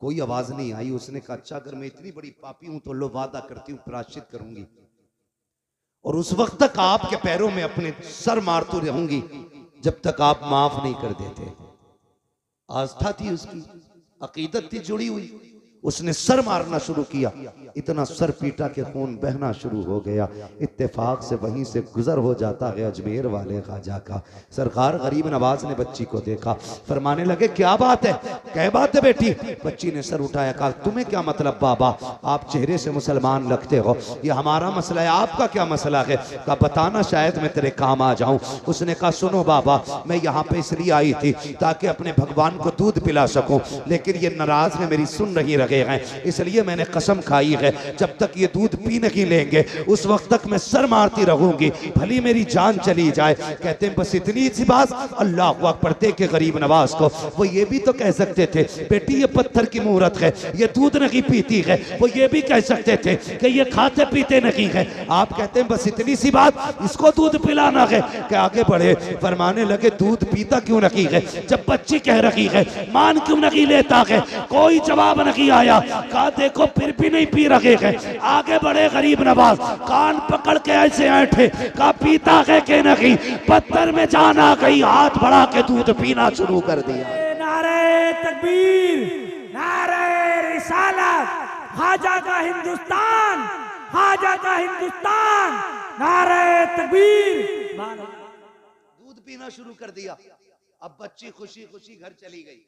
कोई आवाज नहीं आई। उसने कहा अच्छा अगर मैं इतनी बड़ी पापी हूं तो लो वादा करती हूं प्रायश्चित करूंगी, और उस वक्त तक आपके पैरों में अपने सर मारती रहूंगी जब तक आप माफ नहीं कर देते। आस्था थी उसकी, अकीदत थी जुड़ी हुई। उसने सर मारना शुरू किया, इतना सर पीटा के खून बहना शुरू हो गया। इत्तेफाक से वहीं से गुजर हो जाता है अजमेर वाले ख्वाजा का। सरकार गरीब नवाज ने बच्ची को देखा, फरमाने लगे क्या बात है, क्या बात है बेटी। बच्ची ने सर उठाया, कहा तुम्हें क्या मतलब बाबा, आप चेहरे से मुसलमान लगते हो, ये हमारा मसला है, आपका क्या मसला है। कहा बताना शायद मैं तेरे काम आ जाऊं। उसने कहा सुनो बाबा, मैं यहाँ पे इसलिए आई थी ताकि अपने भगवान को दूध पिला सकूं, लेकिन ये नाराज है, मेरी सुन नहीं रहे हैं, इसलिए मैंने कसम खाई है जब तक ये दूध पी नहीं लेंगे उस वक्त तक मैं सर मारती रहूंगी, भली मेरी जान चली जाए। कहते हैं बस इतनी सी बात। अल्लाह अकबर के गरीब नवाज को वो ये भी तो कह सकते थे बेटी ये पत्थर की मूरत है, ये दूध नहीं पीती है। वो ये भी कह सकते थे कि ये खाते पीते नहीं है। आप कहते हैं बस इतनी सी बात, इसको दूध पिलाना है। कि आगे बढ़े, फरमाने लगे दूध पीता क्यों नहीं है जब बच्ची कह रही है, मान क्यों नहीं लेता है। कोई जवाब नहीं आया। कहा देखो फिर भी नहीं पी रहे हैं। आगे बढ़े गरीब नवाज, कान पकड़ के ऐसे ऐठे, कहा पीता है कि नहीं। पत्थर में जान आ गई, हाथ बढ़ा के दूध पीना शुरू कर दिया। नारे तकबीर, नारे रिसालत, ख्वाजा का हिंदुस्तान, ख्वाजा का हिंदुस्तान, नारे तकबीर। दूध पीना शुरू कर दिया। अब बच्ची खुशी खुशी घर चली गई।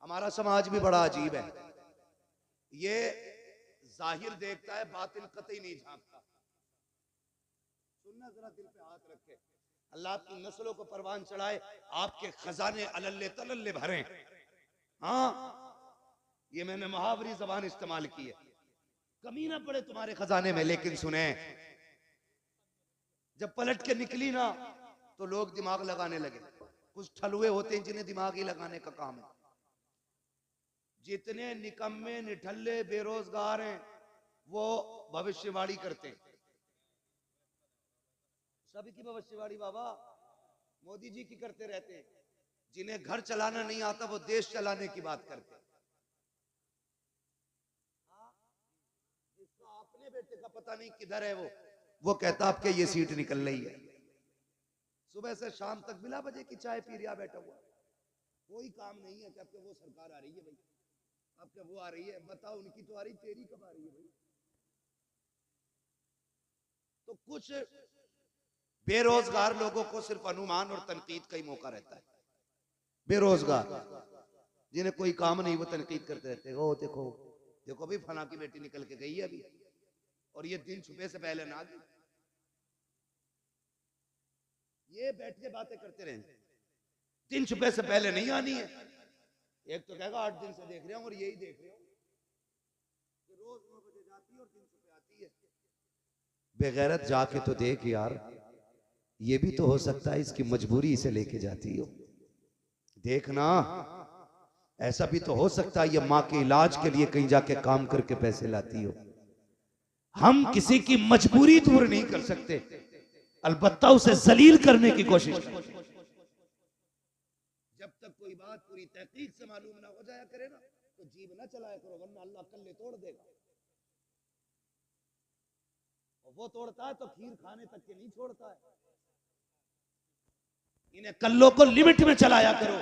हमारा समाज भी बड़ा अजीब है, ये जाहिर देखता है बातिन कतई नहीं झांकता। सुनना जरा दिल पे हाथ रखे, अल्लाह आपकी नस्लों को परवान चढ़ाए, आपके खजाने अलल्ले तलल्ले भरे। हाँ ये मैंने मुहावरी जबान इस्तेमाल की है, कमी ना पड़े तुम्हारे खजाने में। लेकिन सुने, जब पलट के निकली ना तो लोग दिमाग लगाने लगे। कुछ ठलुए होते हैं जिन्हें दिमाग ही लगाने का काम है। जितने निकम्मे निठल्ले बेरोजगार हैं वो भविष्यवाणी करते हैं। सभी की भविष्यवाणी बाबा मोदी जी की करते रहते हैं। जिन्हें घर चलाना नहीं आता वो देश चलाने की बात करते हैं। जिसका अपने बेटे का पता नहीं किधर है वो कहता आपके ये सीट निकल रही है। सुबह से शाम तक बिला बजे की चाय पी रिया बैठा हुआ, कोई काम नहीं है कि आपके वो सरकार आ रही है भाई, आपके वो आ रही है, बताओ उनकी तो आ रही, तेरी कब आ रही है भाई। तो कुछ बेरोजगार लोगों को सिर्फ अनुमान और तनकीद का ही मौका रहता है। बेरोजगार जिन्हें कोई काम नहीं वो तनकीद करते रहते हैं। ओ देखो देखो भाई फला की बेटी निकल के गई है अभी, और ये दिन छुपे से पहले ना गई। ये बैठ के बातें करते रहे, दिन छुपे से पहले नहीं आनी है। एक तो कहेगा 8 दिन से देख रहा हूं, और यही देख रहा हूं कि रोज 9 बजे जाती है और दिन छुपे आती है। बेगैरत जाके तो देख यार, ये भी तो हो सकता है इसकी मजबूरी इसे लेके जाती हो। देखना ऐसा भी तो हो सकता है ये माँ के इलाज के लिए कहीं जाके काम करके पैसे लाती हो। हम किसी की मजबूरी दूर नहीं कर सकते, अलबत्ता उसे जलील करने की कोशिश करें। जब तक कोई बात पूरी तहकीक से मालूम ना हो जाया करे ना तो जीभ ना चलाया करो, वरना अल्लाह कल्ले तोड़ देगा। और वो तोड़ता है तो खीर खाने तक के नहीं छोड़ता है। इन्हें कल्लों को लिमिट में चलाया करो,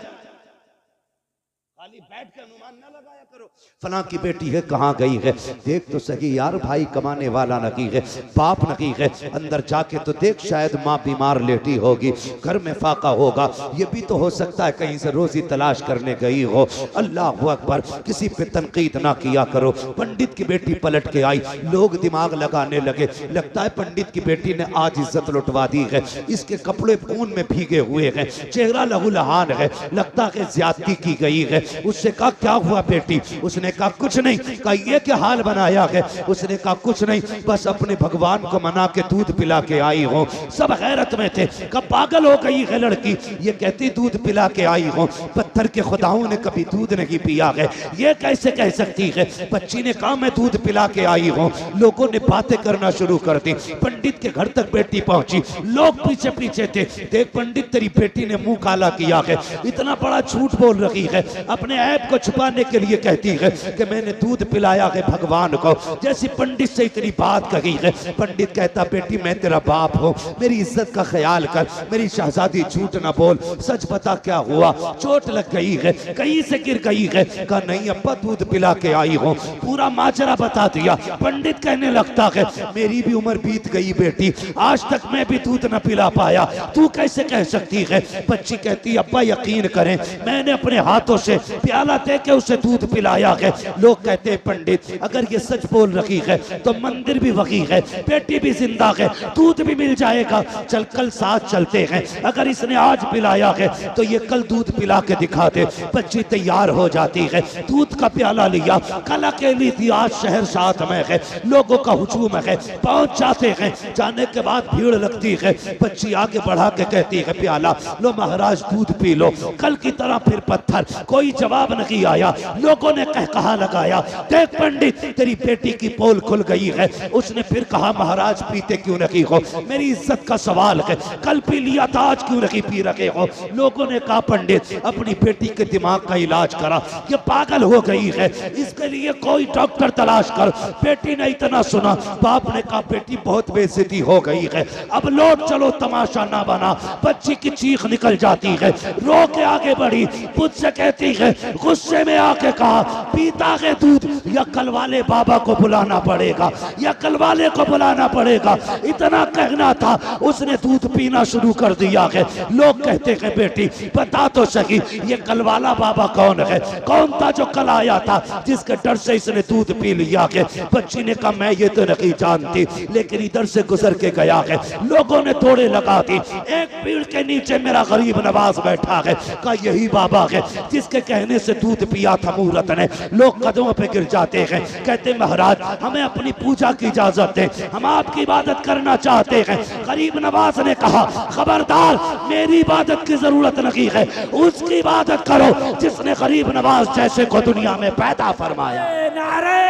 खाली बैठ के अनुमान ना लगाया करो। फला की बेटी है कहाँ गई है, देख तो सही यार, भाई कमाने वाला नहीं है, बाप नहीं है, अंदर जाके तो देख शायद माँ बीमार लेटी होगी, घर में फाका होगा। ये भी तो हो सकता है कहीं से रोजी तलाश करने गई हो। अल्लाह अकबर, किसी पे तनकीद ना किया करो। पंडित की बेटी पलट के आई, लोग दिमाग लगाने लगे, लगता है पंडित की बेटी ने आज इज्जत लुटवा दी है, इसके कपड़े खून में भीगे हुए हैं, चेहरा लहूलुहान है, लगता है ज्यादती की गई है। उससे कहा क्या हुआ बेटी? उसने कहा कुछ नहीं। कहा ये क्या हाल बनाया है? उसने कहा कुछ नहीं, बस अपने भगवान को मना के दूध पिला के आई हो। सब हैरत में थे। कहा पागल हो गई है लड़की, ये कहती दूध पिला के आई हो, पत्थर के खुदाओं ने कभी दूध नहीं पिया है, ये कैसे कह सकती है? बच्ची ने कहा मैं दूध पिला के आई हूँ। लोगों ने बातें करना शुरू कर दी। पंडित के घर तक बेटी पहुंची, लोग पीछे पीछे थे। देख पंडित तेरी बेटी ने मुंह काला किया है, इतना बड़ा झूठ बोल रही है, अपने ऐप को छुपाने के लिए कहती है कि मैंने दूध पिलाया है भगवान को। जैसी पंडित से इतनी बात कही है, पंडित कहता बेटी मैं तेरा बाप हूँ, मेरी इज्जत का ख्याल कर, मेरी शहजादी झूठ ना बोल, सच बता क्या हुआ? चोट लग गई है, कहीं से गिर गई है? कहा नहीं अब्बा दूध पिला के आई हूँ। पूरा माजरा बता दिया। पंडित कहने लगता है मेरी भी उम्र बीत गई बेटी, आज तक मैं भी दूध न पिला पाया, तू कैसे कह सकती है? बच्ची कहती अब्बा यकीन करें मैंने अपने हाथों से प्याला दे के उसे दूध पिलाया है। लोग कहते हैं पंडित अगर ये सच बोल रही है तो मंदिर भी वही है, बेटी भी जिंदा है, दूध भी मिल जाएगा। चल कल साथ चलते हैं, अगर इसने आज पिलाया है तो ये कल दूध पिला के दिखा दे। बच्ची तैयार हो जाती है, दूध का प्याला लिया, कल अकेली थी, आज शहर साथ में है, लोगों का हुजूम है, पहुंच जाते हैं। जाने के बाद भीड़ लगती है, बच्ची आगे बढ़ा के कहती है प्याला लो महाराज दूध पी लो। कल की तरह फिर पत्थर, कोई जवाब नहीं आया। लोगों ने कहा लगाया देख पंडित तेरी बेटी की पोल खुल गई है। उसने फिर कहा महाराज पीते क्यों नहीं हो, मेरी इज्जत का सवाल है, कल पी लिया था आज क्यों नहीं पी रहे हो? लोगों ने कहा पंडित अपनी बेटी के दिमाग का इलाज करा, ये पागल हो गई है, इसके लिए कोई डॉक्टर तलाश कर। बेटी ने इतना सुना, बाप ने कहा बेटी बहुत बेइज्जती हो गई है, अब लौट चलो तमाशा ना बना। बच्ची की चीख निकल जाती है, रो के आगे बढ़ी, मुझसे कहती है गुस्से में आके कहा पीता है दूध या कल वाले बाबा को बुलाना पड़ेगा, या कल वाले को बुलाना पड़ेगा। इतना कहना था, उसने दूध पीना शुरू कर दिया है। लोग कहते हैं बेटी बता तो सही ये कल वाला बाबा कौन है? कौन था जो कल आया था जिसके डर से इसने दूध पी लिया है? बच्ची ने कहा मैं ये तो नहीं जानती, लेकिन इधर से गुजर के गया है। लोगों ने तोड़े लगा दी, एक पेड़ के नीचे मेरा गरीब नवाज बैठा है, कहा यही बाबा है जिसके कहने से दूध पिया था मुहूर्त ने। लोग कदमों पे गिर जाते हैं, कहते महाराज हमें अपनी पूजा की इजाजत दें, हम आपकी इबादत करना चाहते हैं। गरीब नवाज ने कहा खबरदार मेरी इबादत की जरूरत नहीं है, उसकी इबादत करो जिसने गरीब नवाज जैसे को दुनिया में पैदा फरमाया। नारे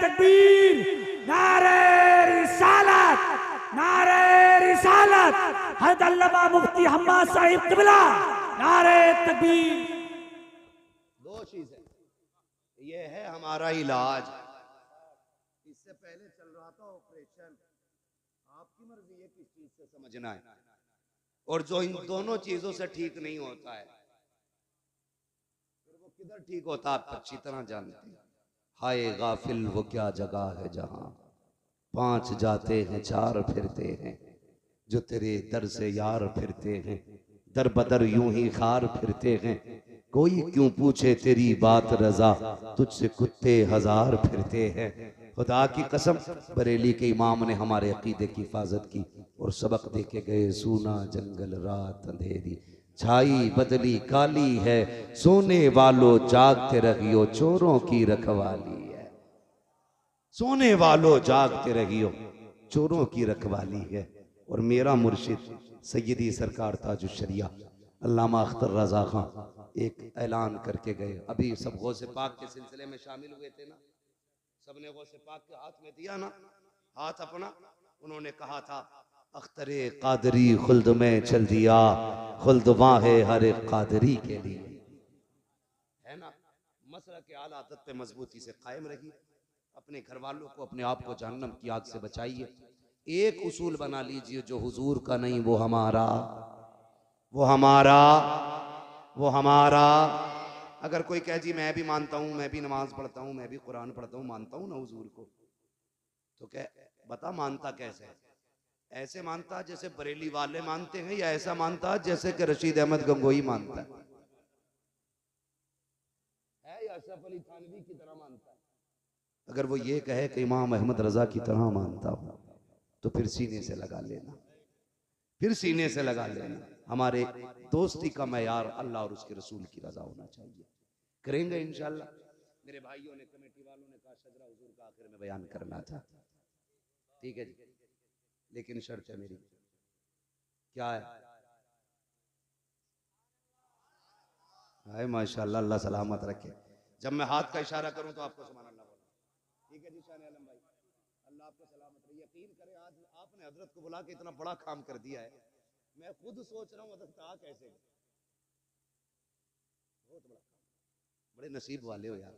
तकबीर, नारे रिसालत, नारे रिसालत, हज़रत अल्लामा मुफ्ती हम्माद साहिब क़िबला, नारे तकबीर। दो चीजें, ये है हमारा इलाज। इससे पहले चल रहा था ऑपरेशन, आपकी मर्जी है किस चीज से समझना है, और जो इन दोनों चीजों से ठीक नहीं होता है फिर वो किधर ठीक होता है आप अच्छी तरह जानते हैं। हाय गाफिल वो क्या जगह है जहां पांच जाते हैं चार फिरते हैं, जो तेरे दर से यार फिरते हैं, दर बदर यूं ही खार फिरते हैं। कोई क्यों पूछे तेरी बात रजा, तुझसे कुत्ते हजार फिरते हैं। खुदा की कसम बरेली के इमाम ने हमारे अकीदे की हिफाजत की और सबक दे के गए। सूना जंगल रात अंधेरी छाई बदली काली है, सोने वालों जागते रहियो चोरों की रखवाली है। सोने वालों जागते रहियो चोरों की रखवाली है। और मेरा मुर्शिद सैयदी सरकार ताजुश्शरिया अल्लामा अख्तर रजा खां एक ऐलान करके गए। अभी सब गौसे पाक के सिलसिले में शामिल हुए थे ना, सबने गौसे पाक के हाथ में दिया ना हाथ अपना। उन्होंने कहा था अख्तरे कादरी खुल्द में चल दिया, खुल्द वहाँ है हर एक कादरी के लिए, है ना। मसला के आला आदत पे मजबूती से कायम रहिए, अपने घर वालों को अपने आप को जहन्नम की आग से बचाइए। एक उसूल बना लीजिए जो हुजूर का नहीं वो हमारा, वो हमारा, वो हमारा। अगर कोई कहे जी मैं भी मानता हूं, मैं भी नमाज पढ़ता हूं, मैं भी कुरान पढ़ता हूं, मानता हूं ना हुजूर को, तो क्या बता मानता कैसे है? ऐसे मानता जैसे बरेली वाले मानते हैं, या ऐसा मानता जैसे कि रशीद अहमद गंगोई मानता है, या अशरफ अली थानवी की तरह मानता है? अगर वो ये कहे कि इमाम अहमद रजा की तरह मानता हूं तो फिर सीने से लगा लेना, फिर सीने से लगा लेना। हमारे दोस्ती का मयार अल्लाह और उसके रसूल की रजा होना चाहिए। करेंगे इंशाल्लाह। मेरे भाइयों ने, कमेटी वालों ने कहा शजरा हुजूर का आखिर में बयान करना था, ठीक है जी, लेकिन शर्त है मेरी, क्या है? हाय माशाल्लाह, अल्लाह सलामत रखे। जब मैं हाथ का इशारा करूं तो आपको सुभान अल्लाह बोलना, ठीक है जी। शान आलम भाई, अल्लाह आपको सलामत रखे। यकीन करें आज आपने हजरत को बुला के इतना बड़ा काम कर दिया है, मैं खुद सोच रहा हूँ हजरत आ कैसे, बहुत बड़ा काम। बड़े नसीब वाले हो यार,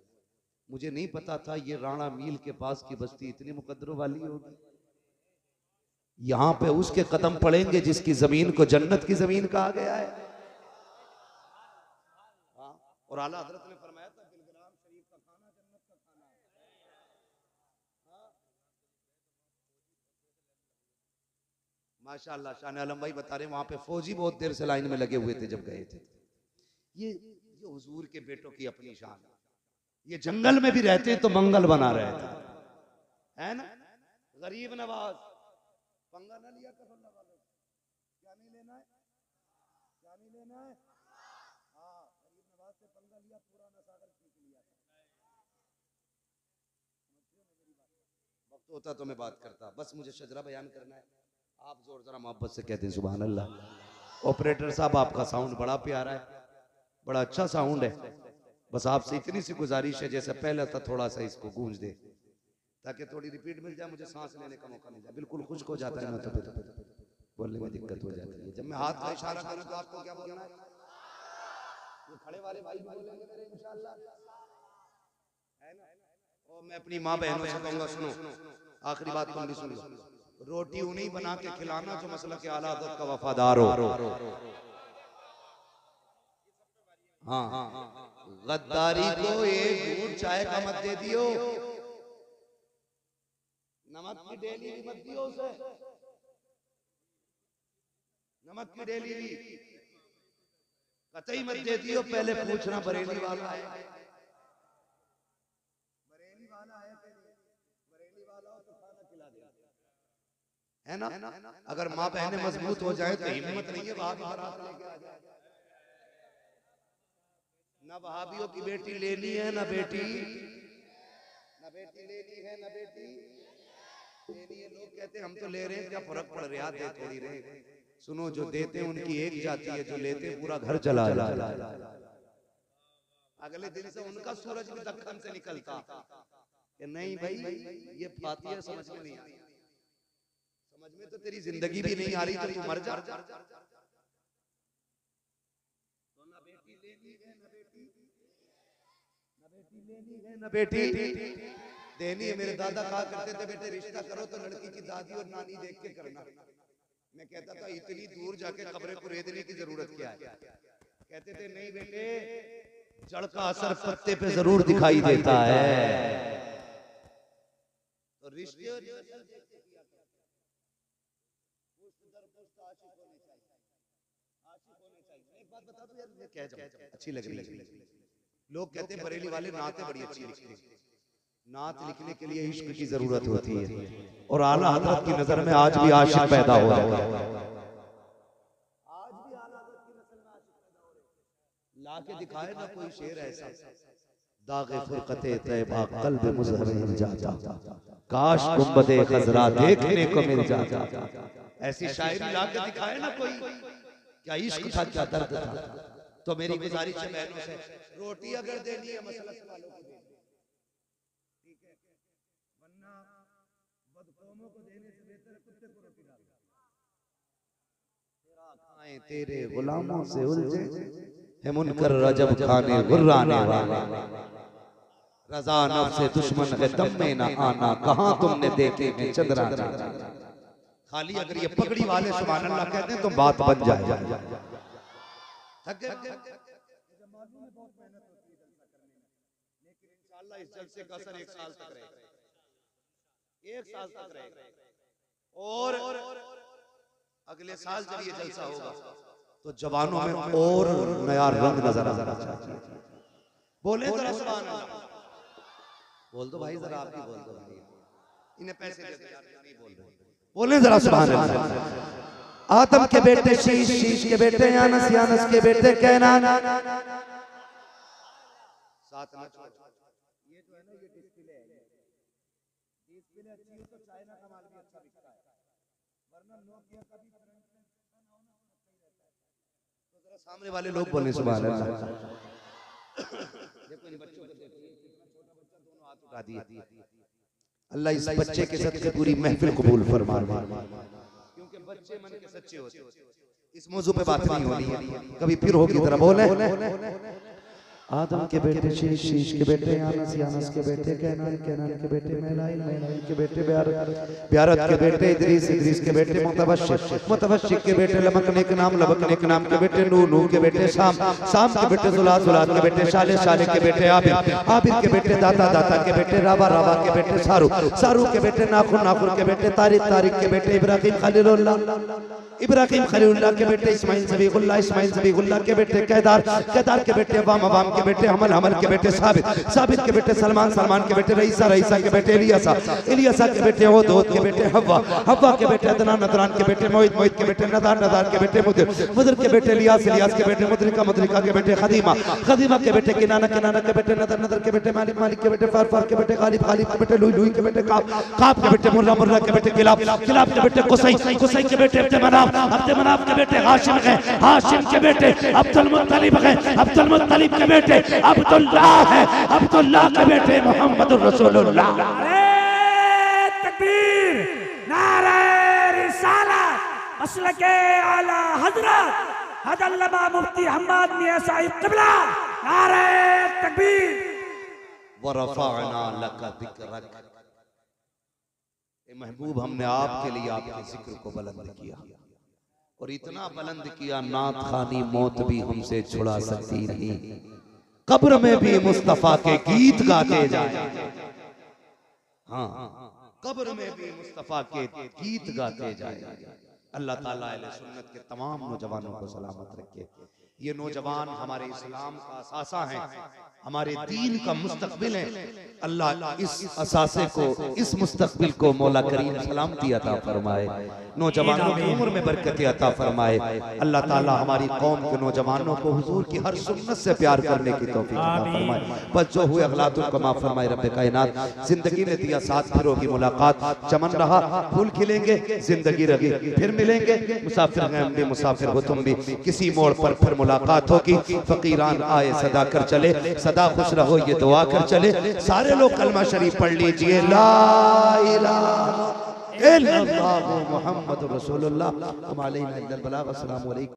मुझे नहीं पता था ये राणा मील के पास की बस्ती इतनी मुकद्दरों वाली होगी। यहाँ पे उसके कदम पड़ेंगे जिसकी जमीन को जन्नत की जमीन कहा गया है। हाँ, और आला हजरत ने फरमाया था बिलग्राम शरीफ का खाना जन्नत का खाना है। हाँ, माशाअल्लाह। शान आलम भाई बता रहे वहां पे फौजी बहुत देर से लाइन में लगे हुए थे जब गए थे। ये हुजूर के बेटों की अपनी शान है। ये जंगल में भी रहते तो मंगल बना रहे थे, है ना। गरीब नवाज, पंगा ना लिया कर अल्लाह वालों, क्या नहीं लेना है, क्या नहीं लेना है। हाँ, गरीब नवाज से पंगा लिया, पूरा नसागर खींच लिया था। वक्त होता तो मैं बात करता, बस मुझे शजरा बयान करना है। आप जोर जरा मोहब्बत से कहते हैं सुभान अल्लाह। ऑपरेटर साहब आपका साउंड बड़ा प्यारा है, बड़ा अच्छा साउंड है। बस आपसे इतनी सी गुजारिश है, जैसे पहले था थोड़ा सा इसको गूंज दे, ताकि थोड़ी रिपीट मिल जाए, मुझे सांस लेने का मौका मिल जाए। बिल्कुल खुश्क हो जाता है ना, तो फिर बोलने में दिक्कत हो जाती है। जब मैं हाथ का इशारा करूं तो आपको क्या बोलना है? ये खड़े वाले भाई बोलेंगे मेरे इंशाअल्लाह, है ना। और मैं अपनी माँ बहनों से कहूंगा, सुनो आखिरी बात तुम भी सुन लो, रोटी उन्हीं बना के खिलाना जो मसलक के आला हज़रत का वफादार हो। हाँ, गद्दारी को एक घूंट चाय का मत दे दियो, नमक की डेली भी मत दियो उसे, नमक की डेली भी कतई मत दे दियो। पहले पूछना बरेली वाला है, बरेली वाला है, बरेली वाला हो तो खाना खिला दे, है ना। अगर माँ बहनें मजबूत हो जाए तो हिम्मत नहीं है वहां भी बारात लेके आ जाए। ना वहाबियों की बेटी लेनी है, ना बेटी लेनी है, ना बेटी लेनी है। लोग कहते हैं हम तो ले रहे हैं, क्या फर्क पड़ रहा है, थोड़ी रहे। सुनो, जो देते हैं उनकी एक जाति है, जो लेते हैं पूरा घर चला जाता। अगले दिन से उनका सूरज भी दक्कन से निकलता कि नहीं भाई ये फातिहा समझ में नहीं आई, समझ में तो तेरी जिंदगी भी नहीं आ रही, तो तू मर जा। न बेटी देनी है। मेरे दादा कहा करते थे बेटे रिश्ता करो तो लड़की की दादी और नानी देख के करना। मैं कहता था इतनी दूर जाके कब्रें कुरेदने की जरूरत क्या है। कहते थे नहीं बेटे, जड़ का असर पत्ते पे जरूर दिखाई देता है। तो रिश्ते एक बात बता दो यार, क्या अच्छी लग रही है। लोग कहते हैं बरेली वाले नातें बड़ी अच्छी लिखते हैं। नात लिखने के लिए इश्क की जरूरत होती है, और आला हज़रत की नजर में आज भी आशिक पैदा हो रहे हैं। आज भी आला हज़रत की नस्ल में आशिक पैदा हो रहे हैं। लाके दिखाए ना कोई शेर ऐसा, दागे फुरकते तैबा कल्ब मुज़हरिन जाता, काश गुंबदे खजरा देखने को मिल जाता। ऐसी शायरी लाके दिखाए ना कोई, क्या इश्क था, क्या दर्द था। तो मेरी गुजारिश है बहनों से, रोटी अगर देनी है मसलक वालों को देनी, ठीक है, वरना बदकौमों को देने से बेहतर कुत्ते को रोटी डाल। तेरा खाएं तेरे गुलामों से उलझे है मुनकर रजब खाने गुर्राने वाले, रजा नफ्स से दुश्मन है दम में ना आना, कहां तुमने देखे हैं चंद्रा। खाली अगर ये पगड़ी वाले सुभान अल्लाह कहते हैं तो बात बन जाए। थक गए, मालूम है बहुत मेहनत होती है जलसा करने में, लेकिन इंशाअल्लाह इस जलसे का असर 1 साल तक रहेगा, 1 साल तक रहेगा। और अगले साल जब ये जलसा होगा तो जवानों में और नया रंग नजर आना चाहिए। बोले जरा सुभान अल्लाह, बोल दो भाई जरा, आप भी बोल दो भाई, इन्हें पैसे दे दो यार, नहीं बोल रहे, बोले जरा सुभान अल्लाह। आदम के बेटे शीश, शीश के बेटे यानस, यानस के बेटे कैनान, साथ ना छोड़। ये जो है ना ये डिस्प्ले है, डिस्प्ले अच्छी है तो चाइना का माल भी अच्छा बिकता है, वरना नोकिया का भी तो जरा सामने वाले लोग बोले सुभान अल्लाह। देखो इन बच्चों को देखिए, कितना छोटा बच्चा दोनों हाथ उठा दिए। अल्लाह इस बच्चे के सदके पूरी महफिल कबूल फरमा, क्योंकि बच्चे मन के सच्चे होते हैं। इस मौजू पे बात नहीं होनी है, कभी फिर होगी तरह बोले। आदम के बेटे शीश, शीश के बेटे यानस, यानस के बेटे कैनान, कैनान के बेटे मैलाइल, मैलाइल के बेटे ब्यारत, ब्यारत के बेटे इदरीस, इदरीस के बेटे मुतवश्शिक, मुतवश्शिक के बेटे लबकने के नाम, लबकने के नाम के बेटे नूह, नूह के बेटे शाम, शाम के बेटे जुलाद, जुलाद के बेटे शाले, शाले के बेटे आबिद, आबिद के बेटे दाता, दाता के बेटे रावा, रावा के बेटे सारू, सारू के बेटे नाखुन, नाखुन के बेटे तारिक, तारिक के बेटे इब्राहिम खलीलुल्लाह, इब्राहिम खलीलुल्लाह के बेटे इस्माइल ज़बीहुल्लाह, इस्माइल ज़बीहुल्लाह के बेटे कैदार, कैदार के बेटे अवाम, अवाम के बेटे हमल, हमल के बेटे साबित, साबित के बेटे सलमान, सलमान के बेटे रईसा, रईसा के बेटे इलियासा, इलियासा के बेटे ओद, ओद के बेटे हव्वा, हव्वा के बेटे अदनान, अदनान के बेटे मोइद, मोइद के बेटे नदार, नदार के बेटे मुदिर, मुदिर के बेटे इलियास, इलियास के बेटे मुद्रिका, मुद्रिका के बेटे खदीमा, खदीमा के बेटे किनाना, किनाना के बेटे नदर, नदर के बेटे मालिक, मालिक के बेटे फार, फार के बेटे गालिब, गालिब के बेटे लुई, लुई के बेटे काब, काब के बेटे मुर्रा, मुर्रा के बेटे किलाब, किलाब के बेटे कुसै, कुसै के बेटे अब्द मनाफ, अब्द मनाफ के बेटे हाशिम है, हाशिम के बेटे अब्दुल मुत्तलिब है, अब्दुल मुत्तलिब के बेटे अब्दुल्लाह है, अब्दुल्लाह के बेटे मोहम्मदुर रसूलुल्लाह। नारे तकबीर, नारे रिसालत, मसलके आला हजरत हज़रत मुफ्ती हम्माद मियां साहिब क़िबला, नारे तकबीर। व रफ़अना लका ज़िक्रक, ए महबूब हमने आपके लिए आपके जिक्र को बुलंद किया, और इतना बुलंद किया नात खानी मौत भी हमसे छुड़ा सकती नहीं, कब्र में भी मुस्तफा के गीत गाते जाए। हाँ, कब्र में भी मुस्तफा के गीत गाते जाए। अल्लाह ताला अहले सुन्नत के तमाम नौजवानों को सलामत रखे। ये नौजवान हमारे इस्लाम का असासा है, हमारे दीन का मुस्तकबिल है। अल्लाह इस असासे को, इस मुस्तकबिल को मौला करीम सलामती अता फरमाए, नौजवानों की उम्र में बरकत अता फरमाए। अल्लाह ताला हमारी कौम के नौजवानों को हुजूर की हर सुन्नत से प्यार करने की तौफीक अता फरमाए। बस जो हुए अगलातुल को माफ फरमाए रब्बे कायनात। जिंदगी ने दिया साथ, फिर होगी मुलाकात, चमन रहा फूल खिलेंगे, जिंदगी रही फिर मिलेंगे, मुसाफिर हैं हम भी, मुसाफिर हो तुम भी, किसी मोड़ पर फिर मुलाकात होगी। फकीरान आए सदा कर चले, सदा खुश रहो ये दुआ कर चले। सारे लोग कलमा शरीफ पढ़ लीजिए, ला इलाहा इल्लल्लाह मुहम्मदुर रसूलुल्लाह। अस्सलामु अलैकुम।